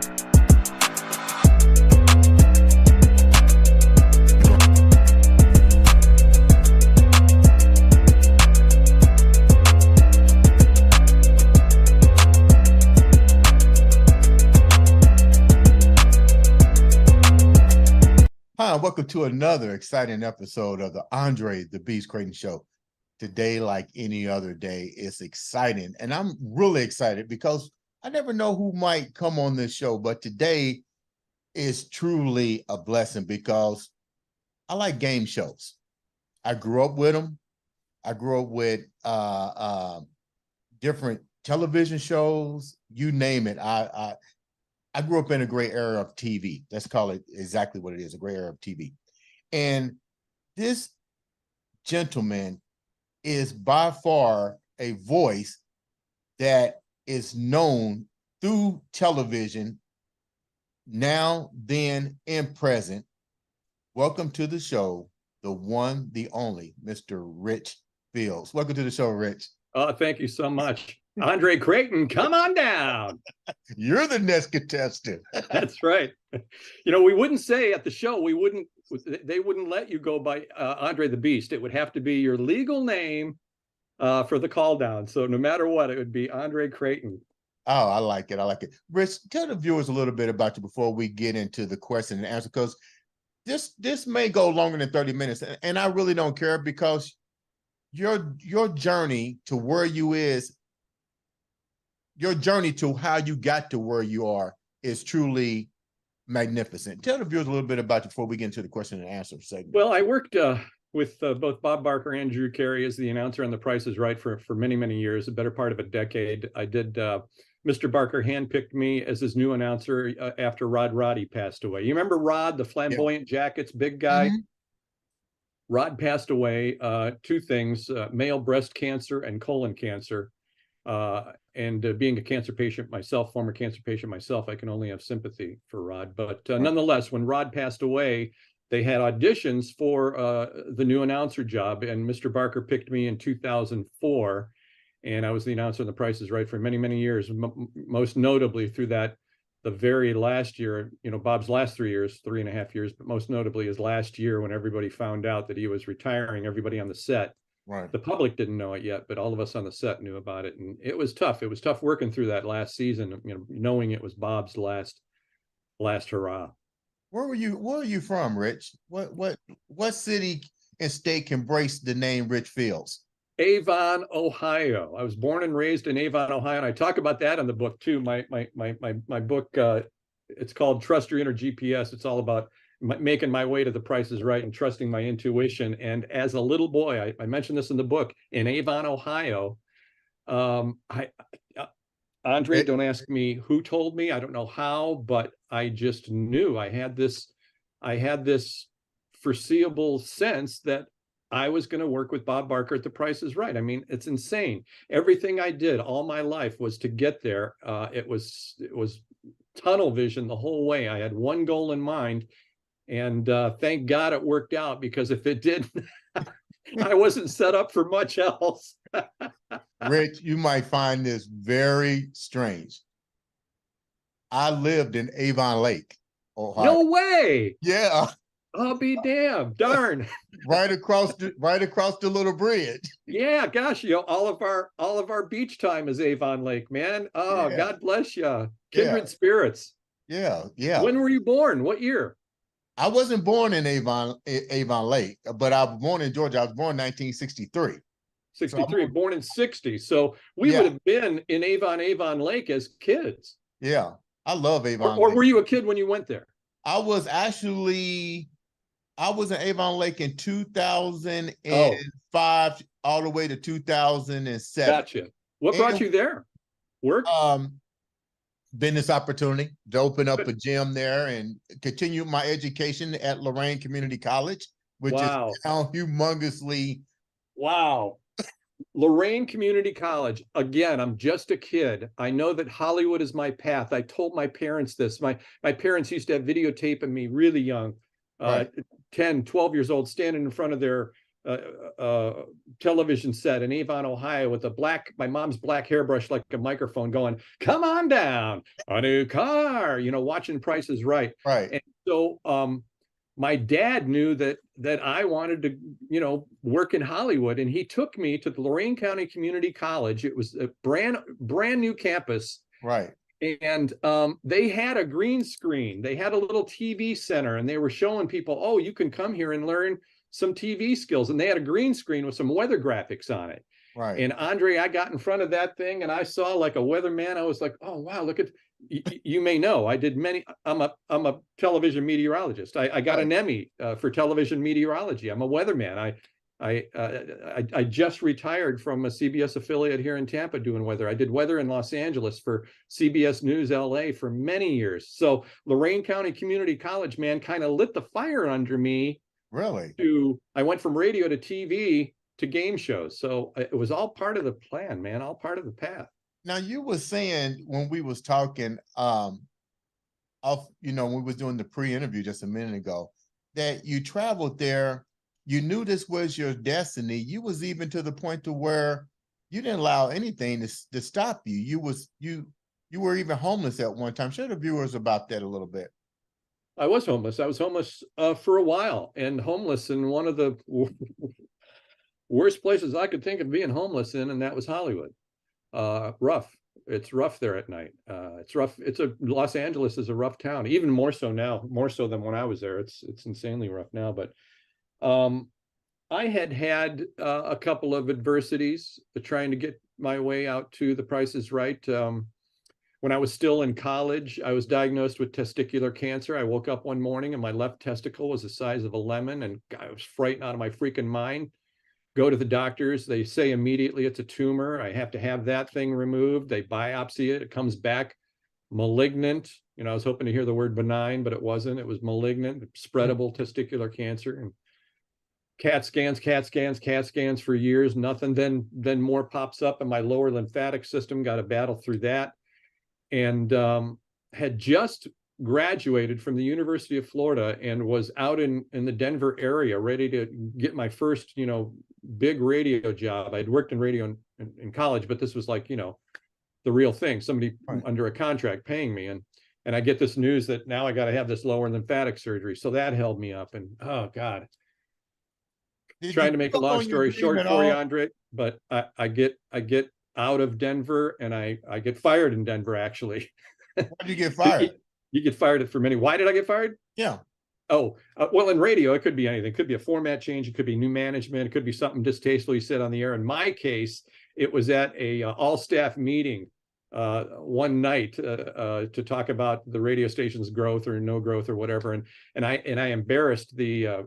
Hi, and welcome to another exciting episode of the Andre The Beast Crayton Show. Today, like any other day, is exciting. And I'm really excited because I never know who might come on this show, but today is truly a blessing because I like game shows. I grew up with them. I grew up with different television shows, you name it. I grew up in a great era of TV. Let's call it exactly what it is, a great era of TV. And this gentleman is by far a voice that is known through television now, then, and present. Welcome to the show, the one, the only, Mr. Rich Fields. Welcome to the show, Rich. Oh, thank you so much. Andre Crayton, come on down. You're the next contestant. That's right. You know, we wouldn't say at the show, they wouldn't let you go by Andre the Beast. It would have to be your legal name for the call down. So no matter what, it would be Andre Crayton. Oh, I like it. I like it. Rich, tell the viewers a little bit about you before we get into the question and answer, because this may go longer than 30 minutes. And I really don't care because your journey to where you is, your journey to how you got to where you are is truly magnificent. Tell the viewers a little bit about you before we get into the question and answer segment. Well, I worked with both Bob Barker and Drew Carey as the announcer on The Price is Right for many, many years, a better part of a decade. I did, Mr. Barker handpicked me as his new announcer after Rod Roddy passed away. You remember Rod, the flamboyant jackets, big guy? Mm-hmm. Rod passed away, two things, male breast cancer and colon cancer. And being a cancer patient myself, former cancer patient myself, I can only have sympathy for Rod. But nonetheless, when Rod passed away, they had auditions for the new announcer job. And Mr. Barker picked me in 2004. And I was the announcer on The Price is Right for many, many years, most notably through the very last year, you know, Bob's last 3 years, 3.5 years, but most notably his last year when everybody found out that he was retiring, everybody on the set. Right. The public didn't know it yet, but all of us on the set knew about it. And it was tough. It was tough working through that last season, you know, knowing it was Bob's last hurrah. Where were you from, Rich? What city and state can embrace the name Rich Fields? Avon, Ohio. I was born and raised in Avon, Ohio. And I talk about that in the book too. My book, it's called Trust Your Inner GPS. It's all about making my way to The Price is Right and trusting my intuition. And as a little boy, I mentioned this in the book, in Avon, Ohio, Andre, don't ask me who told me, I don't know how, but I just knew I had this foreseeable sense that I was going to work with Bob Barker at The Price is Right. I mean, it's insane. Everything I did all my life was to get there. It was tunnel vision the whole way. I had one goal in mind. And thank God it worked out, because if it didn't, I wasn't set up for much else. Rich, you might find this very strange. I lived in Avon Lake, Ohio. No way. Yeah. I'll be damned. Darn. right across the little bridge. Yeah, gosh, you know, all of our beach time is Avon Lake, man. Oh, yeah. God bless you. Kindred spirits. Yeah, yeah. When were you born? What year? I wasn't born in Avon Lake, but I was born in Georgia. I was born in 1963. 63, born in 60. So we would have been in Avon Lake as kids. Yeah, I love Avon or Lake. Were you a kid when you went there? I was in Avon Lake in 2005 all the way to 2007. Gotcha. What brought you there? Work? Business opportunity to open up a gym there and continue my education at Lorain Community College, which is now humongously. Wow. Lorain Community College. Again, I'm just a kid. I know that Hollywood is my path. I told my parents this. My parents used to have videotaping me really young, 10, 12 years old, standing in front of their television set in Avon, Ohio, with my mom's black hairbrush like a microphone, going, "Come on down, a new car," watching Price is Right. Right. And so my dad knew that I wanted to, work in Hollywood, and he took me to the Lorain County Community College. It was a brand new campus. Right. And they had a green screen. They had a little TV center, and they were showing people, oh, you can come here and learn some TV skills. And they had a green screen with some weather graphics on it. Right. And Andre, I got in front of that thing and I saw like a weatherman. I was like, oh, wow, look at, you may know, I did I'm a television meteorologist. I got an Emmy for television meteorology. I'm a weatherman. I just retired from a CBS affiliate here in Tampa doing weather. I did weather in Los Angeles for CBS News LA for many years. So Lorain County Community College, man, kind of lit the fire under me. Really? I went from radio to TV to game shows. So it was all part of the plan, man, all part of the path. Now, you were saying when we was talking, when we was doing the pre-interview just a minute ago, that you traveled there, you knew this was your destiny. You was even to the point to where you didn't allow anything to stop you. You were even homeless at one time. Share the viewers about that a little bit. I was homeless. I was homeless for a while, and homeless in one of the worst places I could think of being homeless in, and that was Hollywood. Rough. It's rough there at night. It's rough. Los Angeles is a rough town, even more so now, more so than when I was there. It's insanely rough now. But I had a couple of adversities trying to get my way out to the Price is Right. When I was still in college, I was diagnosed with testicular cancer. I woke up one morning and my left testicle was the size of a lemon, and I was frightened out of my freaking mind. Go to the doctors. They say immediately it's a tumor. I have to have that thing removed. They biopsy it. It comes back malignant. I was hoping to hear the word benign, but it wasn't. It was malignant, spreadable testicular cancer. And CAT scans for years, nothing. Then more pops up in my lower lymphatic system. Got to battle through that. And had just graduated from the University of Florida and was out in the Denver area, ready to get my first, big radio job. I'd worked in radio in college, but this was like, the real thing, somebody under a contract paying me. And I get this news that now I got to have this lower lymphatic surgery. So that held me up, and oh God. Trying to make a long story short for you, Andre, but I get out of Denver, and I get fired in Denver, actually. Why did you get fired? You get fired for many. Why did I get fired? Yeah. Oh, well, in radio, it could be anything. It could be a format change. It could be new management. It could be something distastefully said on the air. In my case, it was at a all-staff meeting one night to talk about the radio station's growth or no growth or whatever. And I embarrassed the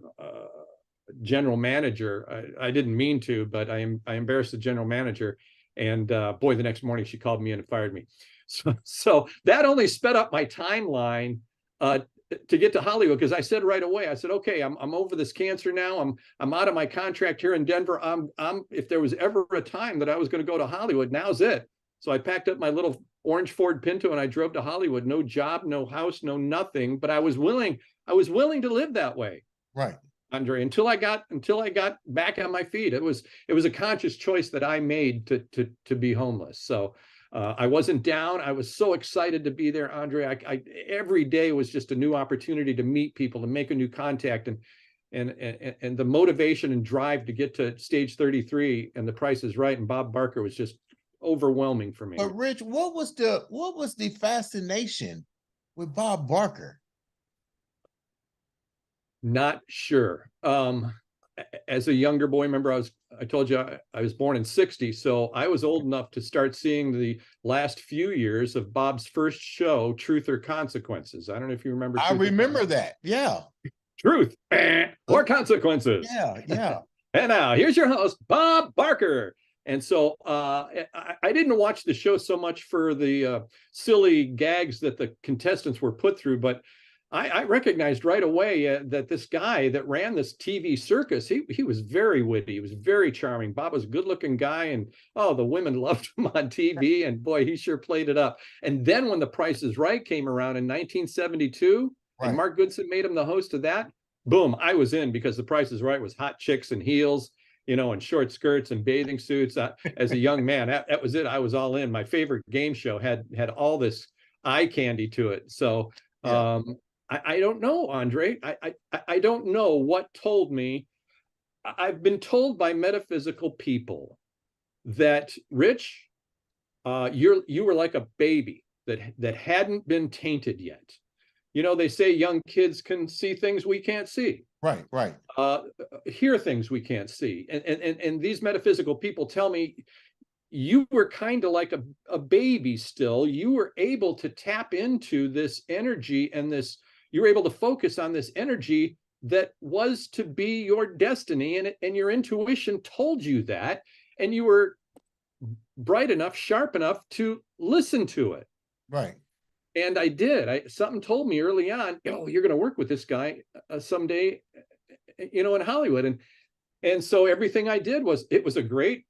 general manager. I didn't mean to, but I embarrassed the general manager. And boy, the next morning she called me in and fired me. So that only sped up my timeline to get to Hollywood, because I said right away, I said, okay, I'm over this cancer now. I'm out of my contract here in Denver. If there was ever a time that I was going to go to Hollywood, now's it. So I packed up my little orange Ford Pinto and I drove to Hollywood. No job, no house, no nothing. But I was willing to live that way. Right. Andre, until I got back on my feet. It was a conscious choice that I made to be homeless. So I wasn't down. I was so excited to be there, Andre. Every day was just a new opportunity to meet people, to make a new contact, and the motivation and drive to get to stage 33 and the Price is Right and Bob Barker was just overwhelming for me. But Rich, what was the fascination with Bob Barker? Not sure. As a younger boy, remember I told you I was born in 60, so I was old enough to start seeing the last few years of Bob's first show, Truth or Consequences. I don't know if you remember. I remember that. Yeah. Truth or Consequences. Yeah. And now here's your host, Bob Barker. And so I didn't watch the show so much for the silly gags that the contestants were put through, but I recognized right away that this guy that ran this TV circus, he was very witty. He was very charming. Bob was a good-looking guy, and the women loved him on TV, and boy, he sure played it up. And then when The Price is Right came around in 1972, and Mark Goodson made him the host of that, boom, I was in, because The Price is Right was hot chicks and heels, and short skirts and bathing suits. As a young man, that was it. I was all in. My favorite game show had all this eye candy to it. So Yeah. I don't know, Andre. I don't know what told me. I've been told by metaphysical people that, Rich, you were like a baby that hadn't been tainted yet. They say young kids can see things we can't see. Right, right. Hear things we can't see. And these metaphysical people tell me you were kind of like a baby still. You were able to tap into this energy, and you were able to focus on this energy that was to be your destiny. And your intuition told you that, and you were bright enough, sharp enough to listen to it. Right. And I did. Something told me early on, you're going to work with this guy someday, in Hollywood. And so everything I did it was a great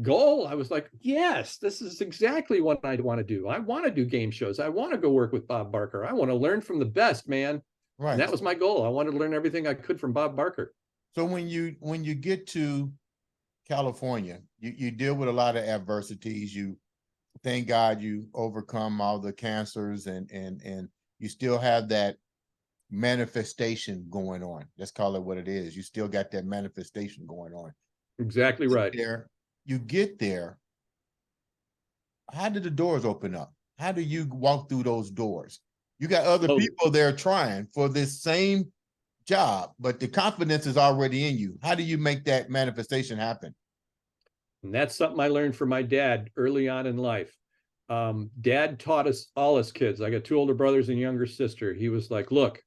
goal. I was like, yes, this is exactly what I want to do. I want to do game shows. I want to go work with Bob Barker. I want to learn from the best, man. Right. And that was my goal. I wanted to learn everything I could from Bob Barker. So when you get to California, you deal with a lot of adversities. Thank God you overcome all the cancers, and you still have that manifestation going on. Let's call it what it is. You still got that manifestation going on. Exactly right. You get there. How did the doors open up? How do you walk through those doors? You got other people there trying for this same job, but the confidence is already in you. How do you make that manifestation happen? And that's something I learned from my dad early on in life. Dad taught us all as kids. I got 2 older brothers and a younger sister. He was like, look,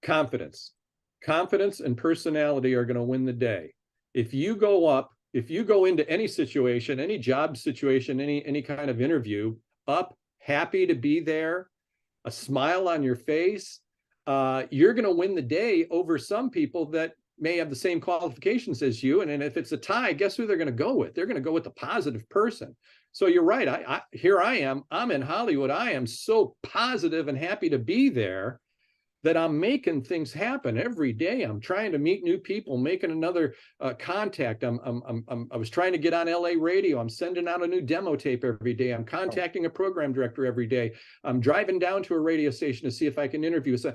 confidence and personality are going to win the day. If you go into any situation, any job situation, any kind of interview, happy to be there, a smile on your face, you're going to win the day over some people that may have the same qualifications as you. And if it's a tie, guess who they're going to go with? They're going to go with the positive person. So you're right. Here I am. I'm in Hollywood. I am so positive and happy to be there that I'm making things happen every day. I'm trying to meet new people, making another contact. I was trying to get on LA radio. I'm sending out a new demo tape every day. I'm contacting a program director every day. I'm driving down to a radio station to see if I can interview. So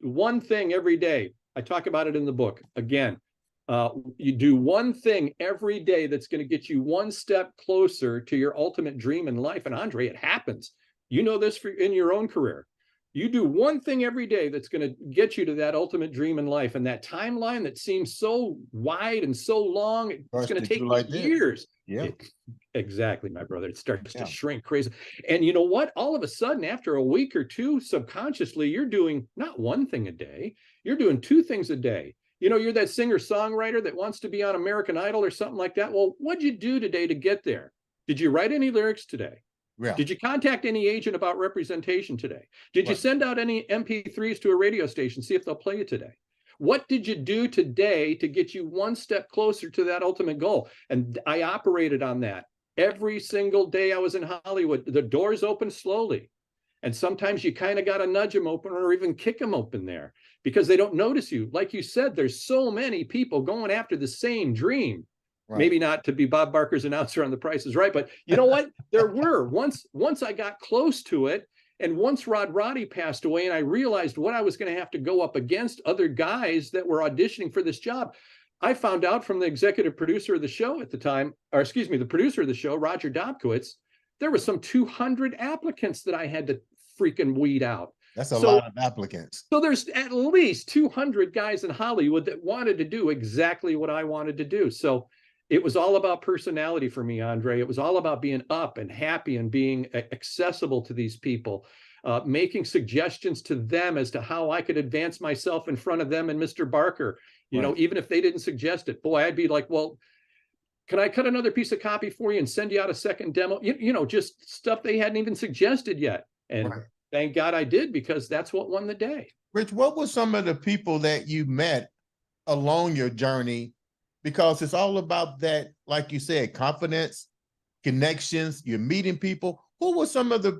one thing every day. I talk about it in the book. Again, you do one thing every day that's going to get you one step closer to your ultimate dream in life. And Andre, it happens. You know this in your own career. You do one thing every day that's going to get you to that ultimate dream in life. And that timeline that seems so wide and so long, it's going to take years. Yeah, exactly, my brother. It starts to shrink crazy. And you know what? All of a sudden, after a week or two, subconsciously, you're doing not one thing a day. You're doing 2 things a day. You're that singer-songwriter that wants to be on American Idol or something like that. Well, what'd you do today to get there? Did you write any lyrics today? Yeah. Did you contact any agent about representation today? Did you send out any MP3s to a radio station, see if they'll play it today? What did you do today to get you one step closer to that ultimate goal? And I operated on that. Every single day I was in Hollywood, the doors open slowly. And sometimes you kind of got to nudge them open or even kick them open there because they don't notice you. Like you said, there's so many people going after the same dream. Right. Maybe not to be Bob Barker's announcer on The Price is Right, but you know what? There were. Once I got close to it, and once Rod Roddy passed away, and I realized what I was going to have to go up against other guys that were auditioning for this job, I found out from the executive producer of the show at the time, the producer of the show, Roger Dobkowitz, there was some 200 applicants that I had to freaking weed out. That's a lot of applicants. So there's at least 200 guys in Hollywood that wanted to do exactly what I wanted to do. So it was all about personality for me, Andre. It was all about being up and happy and being accessible to these people, making suggestions to them as to how I could advance myself in front of them and Mr. Barker. Even if they didn't suggest it, boy, I'd be like, well, can I cut another piece of copy for you and send you out a second demo? Just stuff they hadn't even suggested yet. And thank God I did, because that's what won the day. Rich, what were some of the people that you met along your journey? Because it's all about that, like you said, confidence, connections, you're meeting people. Who were some of the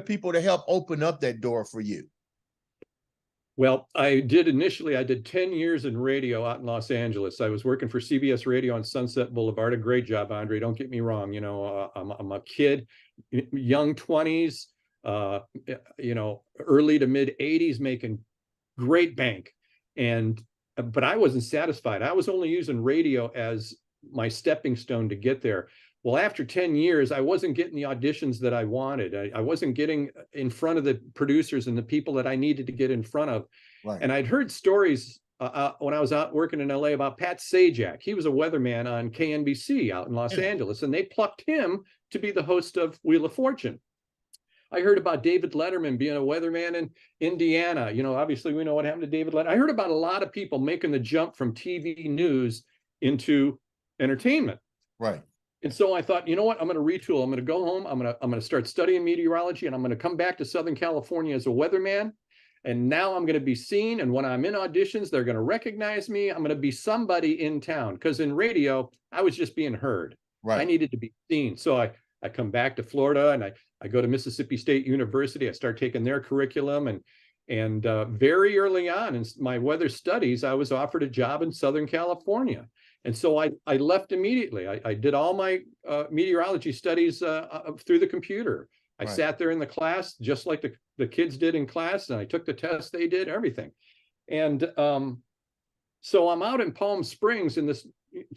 people that helped open up that door for you? Well, I did 10 years in radio out in Los Angeles. I was working for CBS Radio on Sunset Boulevard. A great job, Andre. Don't get me wrong. I'm a kid, young 20s, early to mid 80s, making great bank. But I wasn't satisfied. I was only using radio as my stepping stone to get there. Well, after 10 years, I wasn't getting the auditions that I wanted. I wasn't getting in front of the producers and the people that I needed to get in front of. Right. And I'd heard stories when I was out working in LA about Pat Sajak. He was a weatherman on KNBC out in Los Angeles, and they plucked him to be the host of Wheel of Fortune. I heard about David Letterman being a weatherman in Indiana. Obviously we know what happened to David Letterman. I heard about a lot of people making the jump from TV news into entertainment. Right. And so I thought, you know what, I'm going to retool. I'm going to go home. I'm going to start studying meteorology, and I'm going to come back to Southern California as a weatherman. And now I'm going to be seen. And when I'm in auditions, they're going to recognize me. I'm going to be somebody in town, because in radio, I was just being heard. Right. I needed to be seen. So I come back to Florida, and I go to Mississippi State University. I start taking their curriculum, and very early on in my weather studies, I was offered a job in Southern California. And so I left immediately. I did all my meteorology studies through the computer. I sat there in the class just like the kids did in class, and I took the tests they did, everything. And so I'm out in Palm Springs in this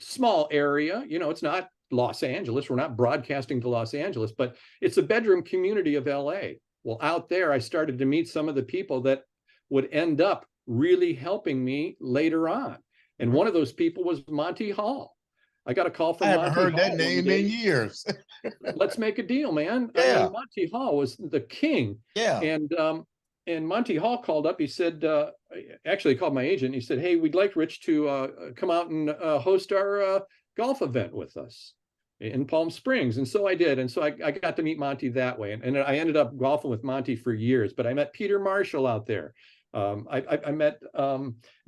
small area. It's not Los Angeles. We're not broadcasting to Los Angeles, but it's a bedroom community of LA. Well, out there, I started to meet some of the people that would end up really helping me later on. And one of those people was Monty Hall. I got a call from Monty Hall. I haven't heard that name in years. Let's make a deal, man. Yeah. I mean, Monty Hall was the king. Yeah. And Monty Hall called up. He said, actually called my agent. He said, hey, we'd like Rich to come out and host our golf event with us in Palm Springs. And so I did. And so I got to meet Monty that way. And I ended up golfing with Monty for years. But I met Peter Marshall out there. I met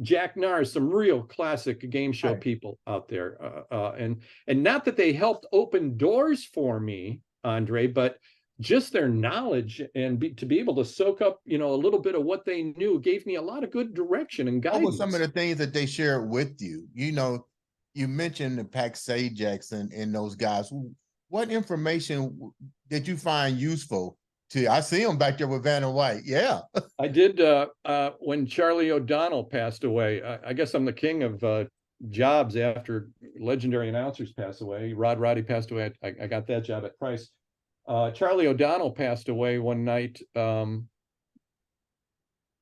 Jack Nars, some real classic game show people out there. And not that they helped open doors for me, Andre, but just their knowledge and to be able to soak up, a little bit of what they knew gave me a lot of good direction and guidance. What were some of the things that they shared with you? You mentioned the Pat Sajaks and those guys. What information did you find useful? I see him back there with Vanna White. Yeah. I did when Charlie O'Donnell passed away. I guess I'm the king of jobs after legendary announcers pass away. Rod Roddy passed away. I got that job at Price. Charlie O'Donnell passed away one night.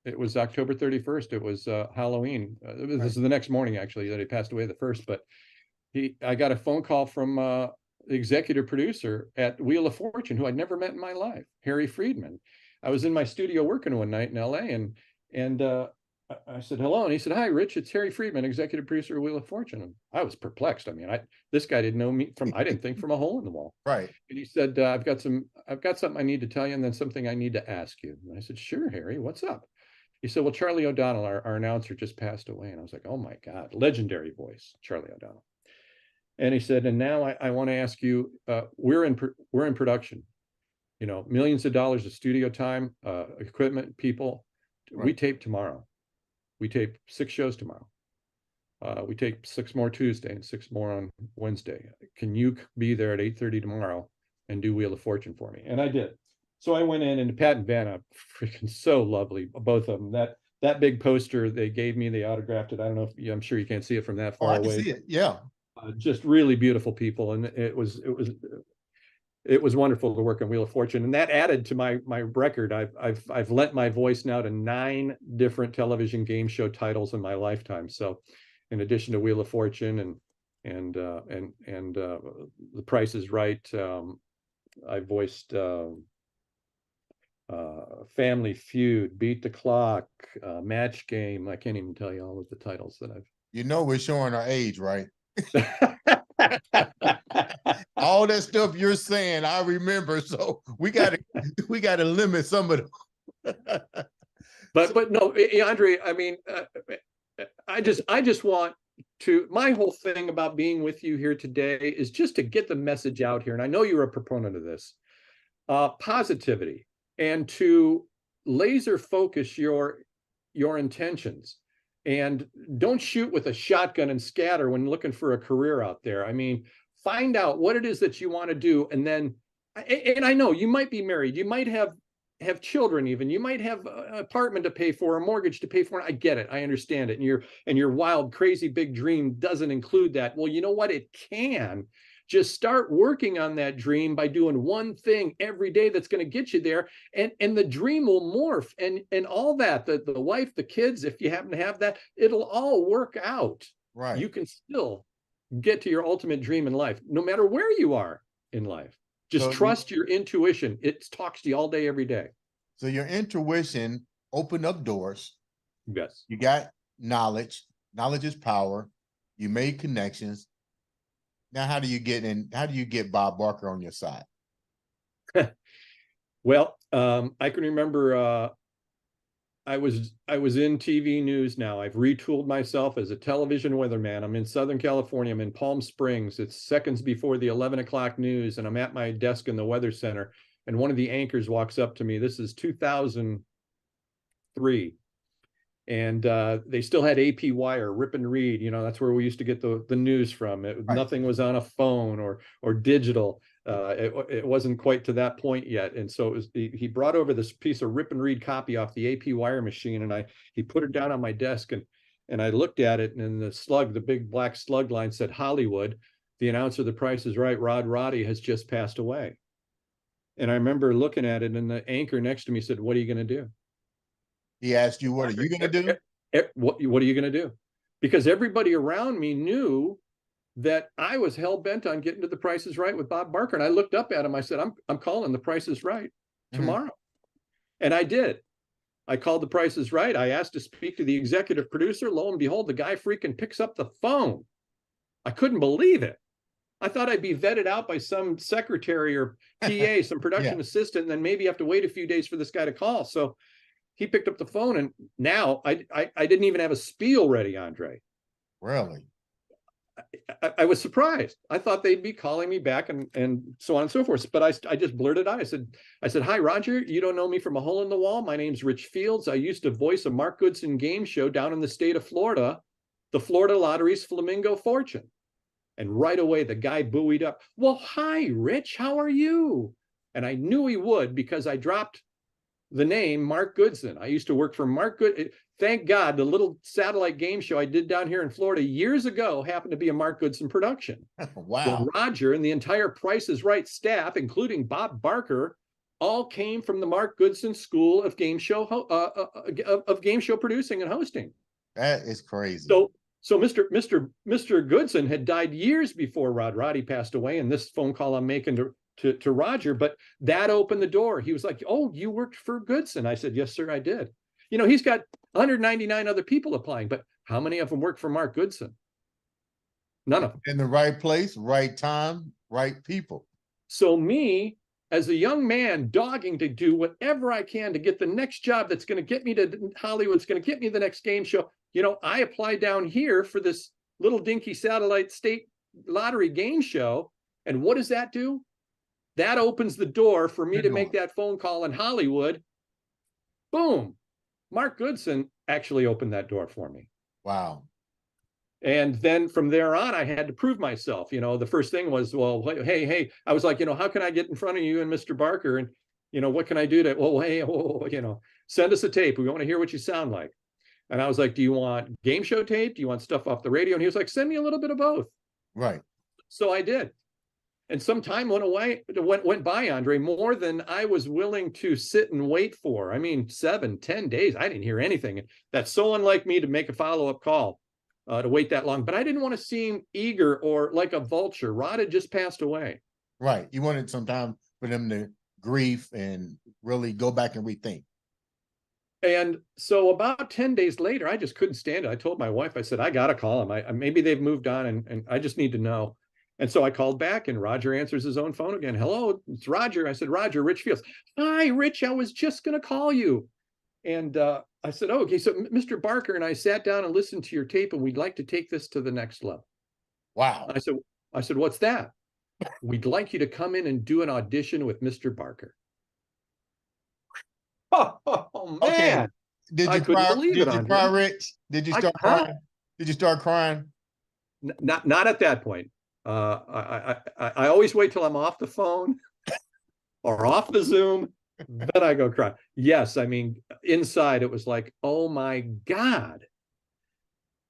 It was October 31st. It was Halloween. This is the next morning, actually, that he passed away, the 1st. But I got a phone call from the executive producer at Wheel of Fortune, who I'd never met in my life, Harry Friedman. I was in my studio working one night in LA, and I said, hello. And he said, hi, Rich, it's Harry Friedman, executive producer of Wheel of Fortune. And I was perplexed. I mean, this guy didn't know me I didn't think from a hole in the wall. Right. And he said, I've got something I need to tell you, and then something I need to ask you. And I said, sure, Harry, what's up? He said, well, Charlie O'Donnell, our announcer, just passed away. And I was like, oh my God, legendary voice, Charlie O'Donnell. And he said, and now I want to ask you, we're in production, millions of dollars of studio time, equipment, people. Right. We tape tomorrow. We tape 6 shows tomorrow. We tape 6 more Tuesday and 6 more on Wednesday. Can you be there at 8:30 tomorrow and do Wheel of Fortune for me? And I did. So I went in, and Pat and Vanna, freaking so lovely, both of them. That big poster they gave me, they autographed it. I don't know if I'm sure you can't see it from that far away. I can see it. Yeah. Just really beautiful people, and it was wonderful to work on Wheel of Fortune, and that added to my record. I've lent my voice now to 9 different television game show titles in my lifetime. So, in addition to Wheel of Fortune and The Price is Right, I voiced Family Feud, Beat the Clock, Match Game. I can't even tell you all of the titles that I've. We're showing our age, right? All that stuff you're saying, I remember. So we gotta limit some of them. but no, Andre. I mean, I just want to. My whole thing about being with you here today is just to get the message out here, and I know you're a proponent of this, positivity, and to laser focus your your intentions. And don't shoot with a shotgun and scatter when looking for a career out there. I mean, find out what it is that you want to do. And then, and I know you might be married, you might have children, even you might have an apartment to pay for, a mortgage to pay for. I get it, I understand it. And your wild, crazy big dream doesn't include that. Well, you know what? It can. Just start working on that dream by doing one thing every day that's going to get you there. And the dream will morph, and all that, the wife, the kids, if you happen to have that, it'll all work out. Right. You can still get to your ultimate dream in life, no matter where you are in life. Just trust your intuition. It talks to you all day, every day. So your intuition opened up doors. Yes. You got knowledge. Knowledge is power. You made connections. Now, how do you get Bob Barker on your side? Well, I can remember I was in TV news now. I've retooled myself as a television weatherman. I'm in Southern California. I'm in Palm Springs. It's seconds before the 11 o'clock news, and I'm at my desk in the weather center. And one of the anchors walks up to me. This is 2003. And they still had AP wire, rip and read. You know, that's where we used to get the news from. Right. Nothing was on a phone or digital. It wasn't quite to that point yet. And so he brought over this piece of rip and read copy off the AP wire machine, and he put it down on my desk, and I looked at it, and the big black slug line said, Hollywood, the announcer, The Price is Right, Rod Roddy, has just passed away. And I remember looking at it, and the anchor next to me said, what are you going to do? He asked you, what are you going to do? What are you going to do? Because everybody around me knew that I was hell-bent on getting to The Price is Right with Bob Barker. And I looked up at him. I said, I'm calling The Price is Right tomorrow. And I did. I called The Price is Right. I asked to speak to the executive producer. Lo and behold, the guy freaking picks up the phone. I couldn't believe it. I thought I'd be vetted out by some secretary or PA, some production assistant, and then maybe have to wait a few days for this guy to call. So he picked up the phone, and now I didn't even have a spiel ready, Andre. Really? I was surprised. I thought they'd be calling me back and so on and so forth. But I just blurted out. I said, hi, Roger, you don't know me from a hole in the wall. My name's Rich Fields. I used to voice a Mark Goodson game show down in the state of Florida, the Florida Lottery's Flamingo Fortune. And right away, the guy buoyed up. Well, hi, Rich, how are you? And I knew he would, because I dropped the name Mark Goodson. I used to work for Mark Goodson. Thank God, the little satellite game show I did down here in Florida years ago happened to be a Mark Goodson production. Wow. Well, Roger and the entire Price is Right staff, including Bob Barker, all came from the Mark Goodson School of game show producing and hosting. That is crazy. So Mr. Goodson had died years before Rod Roddy passed away, and this phone call I'm making to Roger, but that opened the door. He was like, oh, you worked for Goodson? I said, yes, sir, I did. You know, he's got 199 other people applying, but how many of them work for Mark Goodson? None of them. In the right place, right time, right people. So me, as a young man, dogging to do whatever I can to get the next job that's going to get me to Hollywood, it's going to get me the next game show. You know, I applied down here for this little dinky satellite state lottery game show. And what does that do? That opens the door for me to make that phone call in Hollywood. Boom. Mark Goodson actually opened that door for me. Wow. And then from there on, I had to prove myself. You know, the first thing was, well, hey, I was like, you know, how can I get in front of you and Mr. Barker? And, you know, what can I do to, you know, send us a tape. We want to hear what you sound like. And I was like, do you want game show tape? Do you want stuff off the radio? And he was like, send me a little bit of both. Right. So I did. And some time went by, Andre, more than I was willing to sit and wait for. I mean, 7-10 days, I didn't hear anything. That's so unlike me to make a follow-up call, to wait that long. But I didn't want to seem eager or like a vulture. Rod had just passed away. Right. You wanted some time for them to grieve and really go back and rethink. And so about 10 days later, I just couldn't stand it. I told my wife, I said, I got to call him. Maybe they've moved on, and I just need to know. And so I called back, and Roger answers his own phone again. Hello, it's Roger. I said, Roger, Rich Fields. Hi, Rich, I was just going to call you. And I said, oh, okay, so Mr. Barker and I sat down and listened to your tape, and we'd like to take this to the next level. Wow. I said, what's that? We'd like you to come in and do an audition with Mr. Barker. Oh man. Did I you couldn't cry? believe it, Did you cry, Andre. Rich? Did you start Huh? crying? Did you start crying? Not at that point. I always wait till I'm off the phone or off the Zoom, then I go cry. Yes, I mean, inside it was like, oh my God.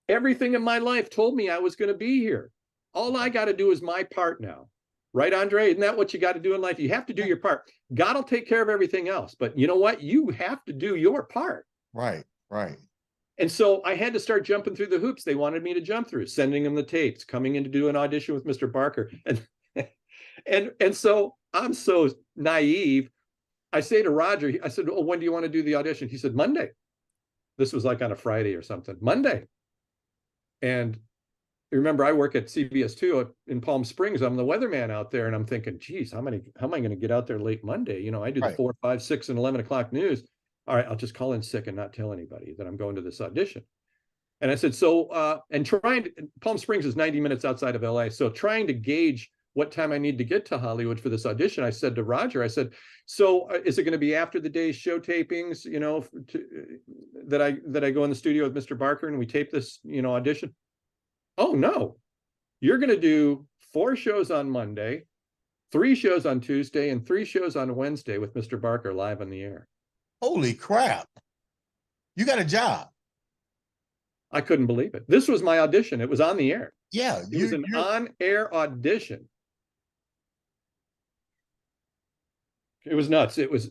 Everything in my life told me I was going to be here. All I got to do is my part now. Right, Andre? Isn't that what you got to do in life? You have to do your part. God will take care of everything else. But you know what? You have to do your part. Right, right. And so I had to start jumping through the hoops they wanted me to jump through, sending them the tapes, coming in to do an audition with Mr. Barker. And so I'm so naive. I say to Roger, I said, "Oh, when do you want to do the audition?" He said, "Monday." This was like on a Friday or something. Monday. And remember, I work at CBS 2 in Palm Springs. I'm the weatherman out there, and I'm thinking, geez, how am I going to get out there late Monday? You know, I do the Right. 4, 5, 6, and 11 o'clock news. All right, I'll just call in sick and not tell anybody that I'm going to this audition. And I said, and Palm Springs is 90 minutes outside of LA. So trying to gauge what time I need to get to Hollywood for this audition, I said to Roger, I said, so is it going to be after the day's show tapings, you know, that I go in the studio with Mr. Barker and we tape this, you know, audition? Oh, no, you're going to do 4 shows on Monday, 3 shows on Tuesday, and 3 shows on Wednesday with Mr. Barker live on the air. Holy crap. You got a job. I couldn't believe it. This was my audition. It was on the air. Yeah. It was an on-air audition. It was nuts. It was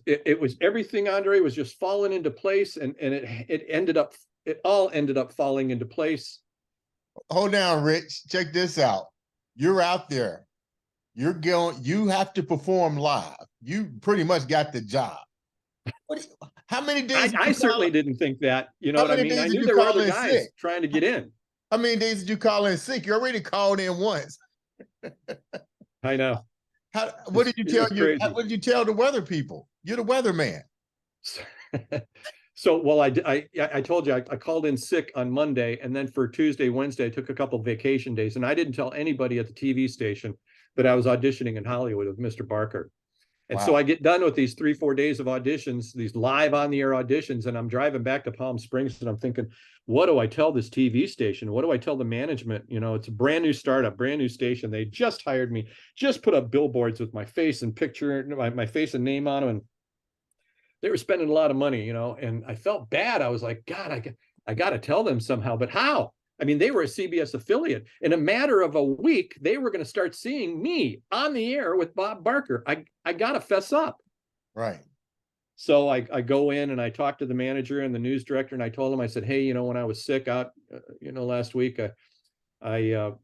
everything, Andre, was just falling into place, and it all ended up falling into place. Hold down, Rich. Check this out. You're out there. You have to perform live. You pretty much got the job. How many days? I certainly didn't think that. You know what I mean? I knew there were other guys trying to get in. How many days did you call in sick? You already called in once. I know. What did you tell the weather people? You're the weatherman. So, well, I told you I called in sick on Monday, and then for Tuesday, Wednesday, I took a couple vacation days, and I didn't tell anybody at the TV station that I was auditioning in Hollywood with Mr. Barker. And so I get done with these 3, 4 days of auditions, these live on the air auditions, and I'm driving back to Palm Springs, and I'm thinking, what do I tell this TV station? What do I tell the management? You know, it's a brand new startup, brand new station. They just hired me, just put up billboards with my face and picture, my face and name on them. And they were spending a lot of money, you know, and I felt bad. I was like, God, I got to tell them somehow, but how? I mean, they were a CBS affiliate. In a matter of a week, they were going to start seeing me on the air with Bob Barker. I got to fess up. Right. So I go in and I talk to the manager and the news director, and I told him, I said, hey, you know, when I was sick out, you know, last week, I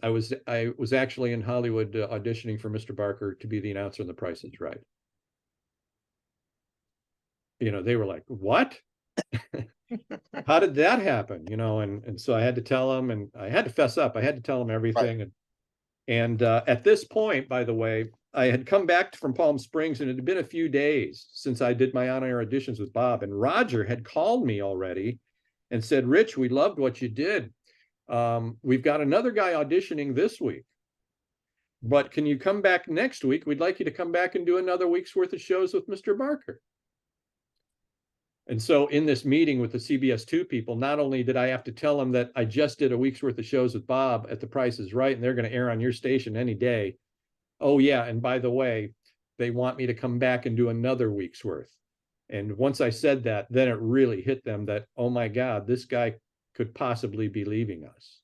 was actually in Hollywood auditioning for Mr. Barker to be the announcer on The Price is Right. You know, they were like, what? How did that happen? You know, and so I had to tell them, and I had to fess up. I had to tell them everything. Right. And at this point, by the way, I had come back from Palm Springs, and it had been a few days since I did my on-air auditions with Bob. And Roger had called me already and said, Rich, we loved what you did. We've got another guy auditioning this week, but can you come back next week? We'd like you to come back and do another week's worth of shows with Mr. Barker. And so in this meeting with the CBS 2 people, not only did I have to tell them that I just did a week's worth of shows with Bob at The Price is Right, and they're going to air on your station any day. Oh, yeah. And by the way, they want me to come back and do another week's worth. And once I said that, then it really hit them that, oh, my God, this guy could possibly be leaving us.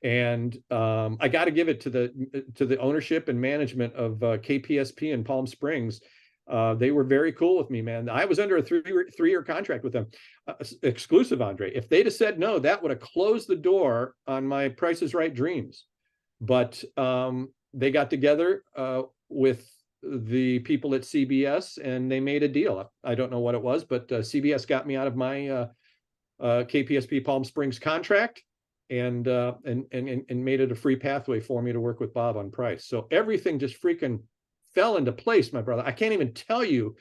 And I got to give it to the ownership and management of KPSP in Palm Springs. They were very cool with me, man. I was under a three-year contract with them, exclusive, Andre. If they'd have said no, that would have closed the door on my Price is Right dreams. But they got together with the people at CBS, and they made a deal. I don't know what it was, but CBS got me out of my KPSP Palm Springs contract, and made it a free pathway for me to work with Bob on Price. So everything just freaking fell into place, my brother. I can't even tell you.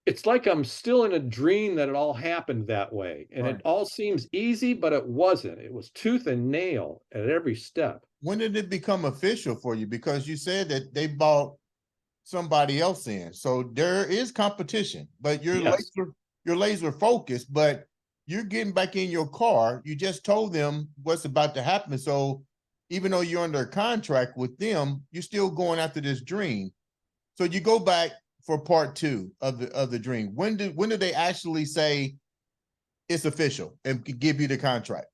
It's like I'm still in a dream that it all happened that way. And It all seems easy, but it wasn't. It was tooth and nail at every step. When did it become official for you? Because you said that they bought somebody else in. So there is competition, but you're you're laser focused, but you're getting back in your car. You just told them what's about to happen. So even though you're under a contract with them, you're still going after this dream. So you go back for part 2 of the dream. When do they actually say it's official and give you the contract?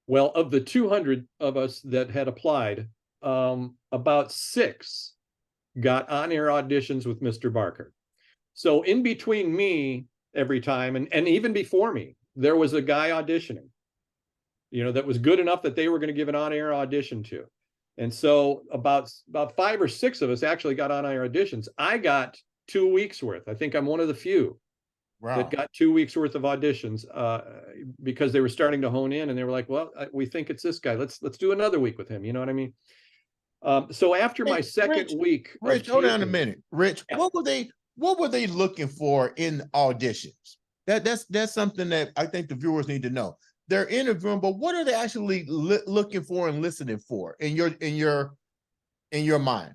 Well, of the 200 of us that had applied, about 6 got on-air auditions with Mr. Barker. So in between me every time, and even before me, there was a guy auditioning, that was good enough that they were going to give an on-air audition to. And so about 5 or 6 of us actually got on-air auditions. I got 2 weeks worth. I think I'm one of the few that got 2 weeks worth of auditions, because they were starting to hone in, and they were like, well, we think it's this guy. Let's do another week with him. You know what I mean? So after my second week, Rich, hold on a minute. Rich, yeah. What were they looking for in auditions? That's something that I think the viewers need to know. They're interviewing, but what are they actually looking for and listening for in your mind?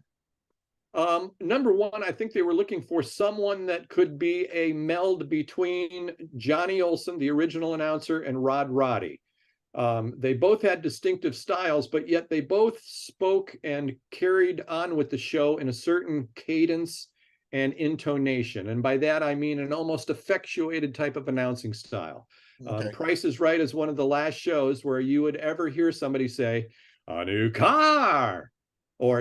Number one, I think they were looking for someone that could be a meld between Johnny Olson, the original announcer, and Rod Roddy. They both had distinctive styles, but yet they both spoke and carried on with the show in a certain cadence and intonation. And by that, I mean an almost effectuated type of announcing style. Okay. Price is Right is one of the last shows where you would ever hear somebody say, "A new car," or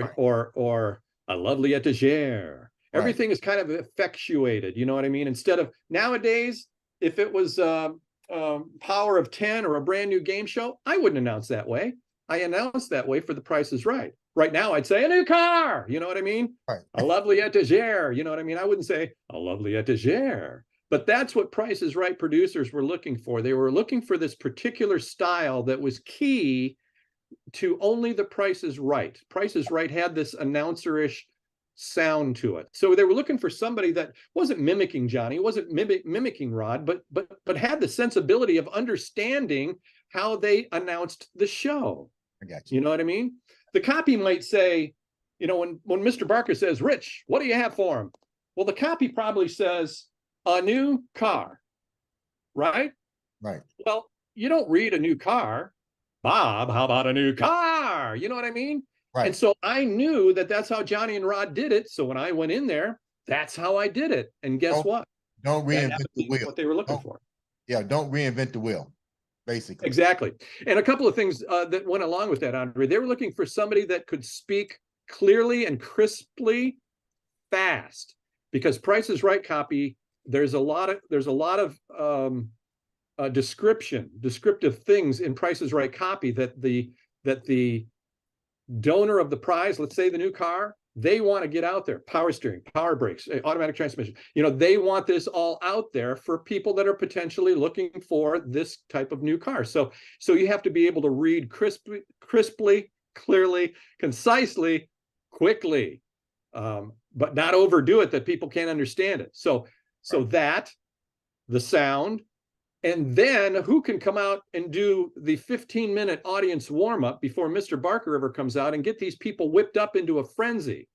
"a lovely etagere." Right. Everything is kind of effectuated, you know what I mean? Instead of nowadays, if it was Power of 10 or a brand new game show, I wouldn't announce that way. I announce that way for The Price is Right. Right now, I'd say a new car, you know what I mean? Right. A lovely etagere, you know what I mean? I wouldn't say a lovely etagere. But that's what Price is Right producers were looking for. They were looking for this particular style that was key to only The Price is Right. Price is Right had this announcerish sound to it. So they were looking for somebody that wasn't mimicking Johnny, wasn't mimicking Rod, but had the sensibility of understanding how they announced the show. I got you. You know what I mean? The copy might say, when Mr. Barker says, "Rich, what do you have for him?" Well, the copy probably says, "A new car," right? Right. Well, you don't read "a new car." "Bob, how about a new car?" You know what I mean? Right. And so I knew that that's how Johnny and Rod did it. So when I went in there, that's how I did it. And guess what? Don't reinvent the wheel. What they were looking for. Yeah, don't reinvent the wheel, basically. Exactly. And a couple of things that went along with that, Andre. They were looking for somebody that could speak clearly and crisply, fast, because Price is Right copy, there's a lot of descriptive things in Price is Right copy that the donor of the prize, let's say the new car, they want to get out there. Power steering, power brakes, automatic transmission. They want this all out there for people that are potentially looking for this type of new car. So you have to be able to read crisply, clearly, concisely, quickly, but not overdo it that people can't understand it. So that, the sound, and then who can come out and do the 15-minute audience warm-up before Mr. Barker ever comes out and get these people whipped up into a frenzy.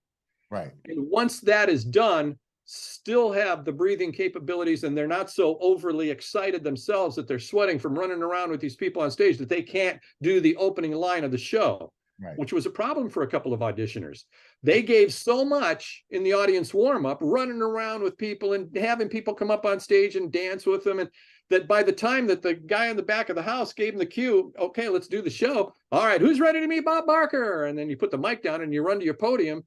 Right. And once that is done, still have the breathing capabilities, and they're not so overly excited themselves that they're sweating from running around with these people on stage that they can't do the opening line of the show. Right. Which was a problem for a couple of auditioners. They gave so much in the audience warm-up, running around with people and having people come up on stage and dance with them, and that by the time that the guy in the back of the house gave him the cue, "Okay, let's do the show. All right, who's ready to meet Bob Barker?" And then you put the mic down and you run to your podium.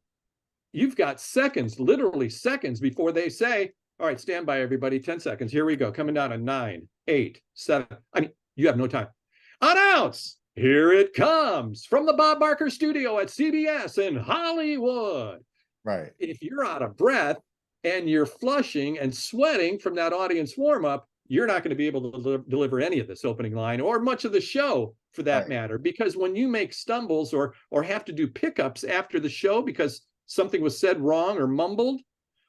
You've got seconds, literally seconds, before they say, "All right, stand by, everybody, 10 seconds. Here we go. Coming down to 9, 8, 7. I mean, you have no time. Announce! Here it comes from the Bob Barker studio at CBS in Hollywood." Right. If you're out of breath and you're flushing and sweating from that audience warm-up, you're not going to be able to deliver any of this opening line or much of the show, for that matter, because when you make stumbles or have to do pickups after the show because something was said wrong or mumbled,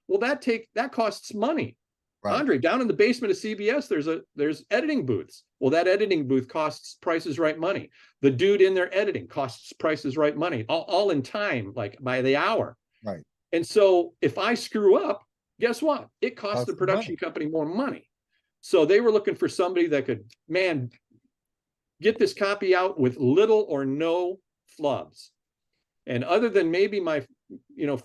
well, that costs money. Right. Andre, down in the basement of CBS, there's editing booths. Well, that editing booth costs Price is Right money. The dude in there editing costs Price is Right money, all in time, like by the hour. Right. And so if I screw up, guess what? It costs the production company more money. So they were looking for somebody that could, man, get this copy out with little or no flubs. And other than maybe my,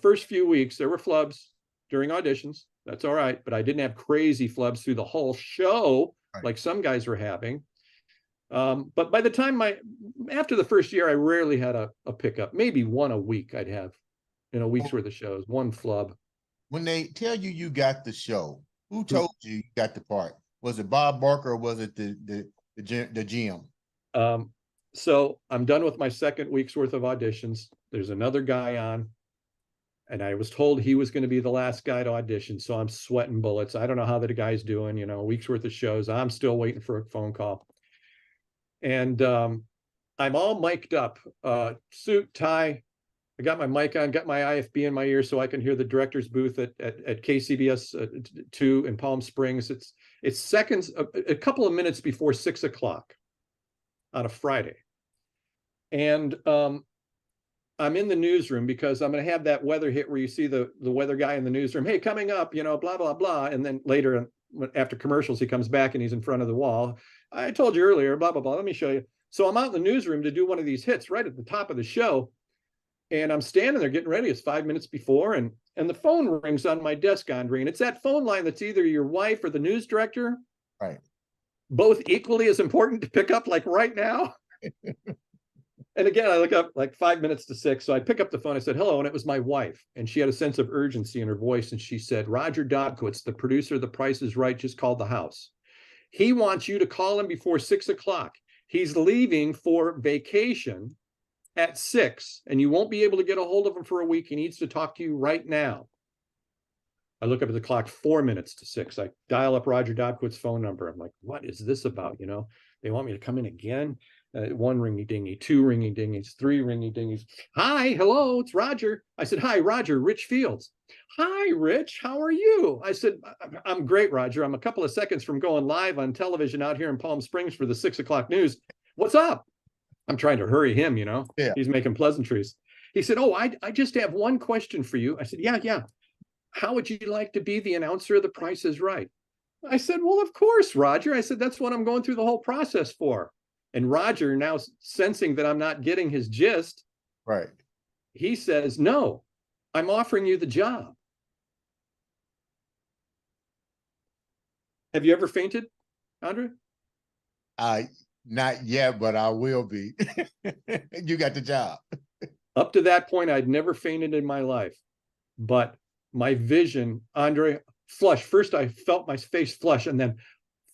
first few weeks, there were flubs during auditions. That's all right. But I didn't have crazy flubs through the whole show, Right. like some guys were having. But by the time after the first year, I rarely had a pickup. Maybe one a week I'd have, a week's worth of shows, one flub. When they tell you you got the show, who Hmm. told you got the part? Was it Bob Barker or was it the GM? So I'm done with my second week's worth of auditions. There's another guy on, and I was told he was going to be the last guy to audition. So I'm sweating bullets. I don't know how the guy's doing, a week's worth of shows. I'm still waiting for a phone call. And I'm all mic'd up, suit, tie. I got my mic on, got my IFB in my ear so I can hear the director's booth at KCBS 2 in Palm Springs. It's seconds, a couple of minutes before 6 o'clock on a Friday. And I'm in the newsroom because I'm going to have that weather hit where you see the weather guy in the newsroom. Hey, coming up, blah, blah, blah. And then later, after commercials, he comes back and he's in front of the wall. I told you earlier, blah, blah, blah. Let me show you. So I'm out in the newsroom to do one of these hits right at the top of the show. And I'm standing there getting ready. It's 5 minutes before. And the phone rings on my desk, Andre. And it's that phone line that's either your wife or the news director. Right. Both equally as important to pick up, like right now. And again, I look up like 5 minutes to 6. So I pick up the phone. I said, hello. And it was my wife. And she had a sense of urgency in her voice. And she said, Roger Dobkowitz, the producer of The Price is Right, just called the house. He wants you to call him before 6 o'clock. He's leaving for vacation at 6, and you won't be able to get a hold of him for a week. He needs to talk to you right now. I look up at the clock, 4 minutes to 6. I dial up Roger Dobkowitz's phone number. I'm like, what is this about? They want me to come in again. 1 ringy dingy, 2 ringy dingies, 3 ringy dingies. Hi, hello, it's Roger. I said, hi, Roger, Rich Fields. Hi, Rich, how are you? I said, I'm great, Roger. I'm a couple of seconds from going live on television out here in Palm Springs for the 6 o'clock news. What's up? I'm trying to hurry him, Yeah. He's making pleasantries. He said, oh, I just have one question for you. I said, yeah. How would you like to be the announcer of The Price is Right? I said, well, of course, Roger. I said, that's what I'm going through the whole process for. And Roger, now sensing that I'm not getting his gist, right, he says, no, I'm offering you the job. Have you ever fainted, Andre? Not yet, but I will be. You got the job. Up to that point, I'd never fainted in my life. But my vision, Andre, flush. First, I felt my face flush, and then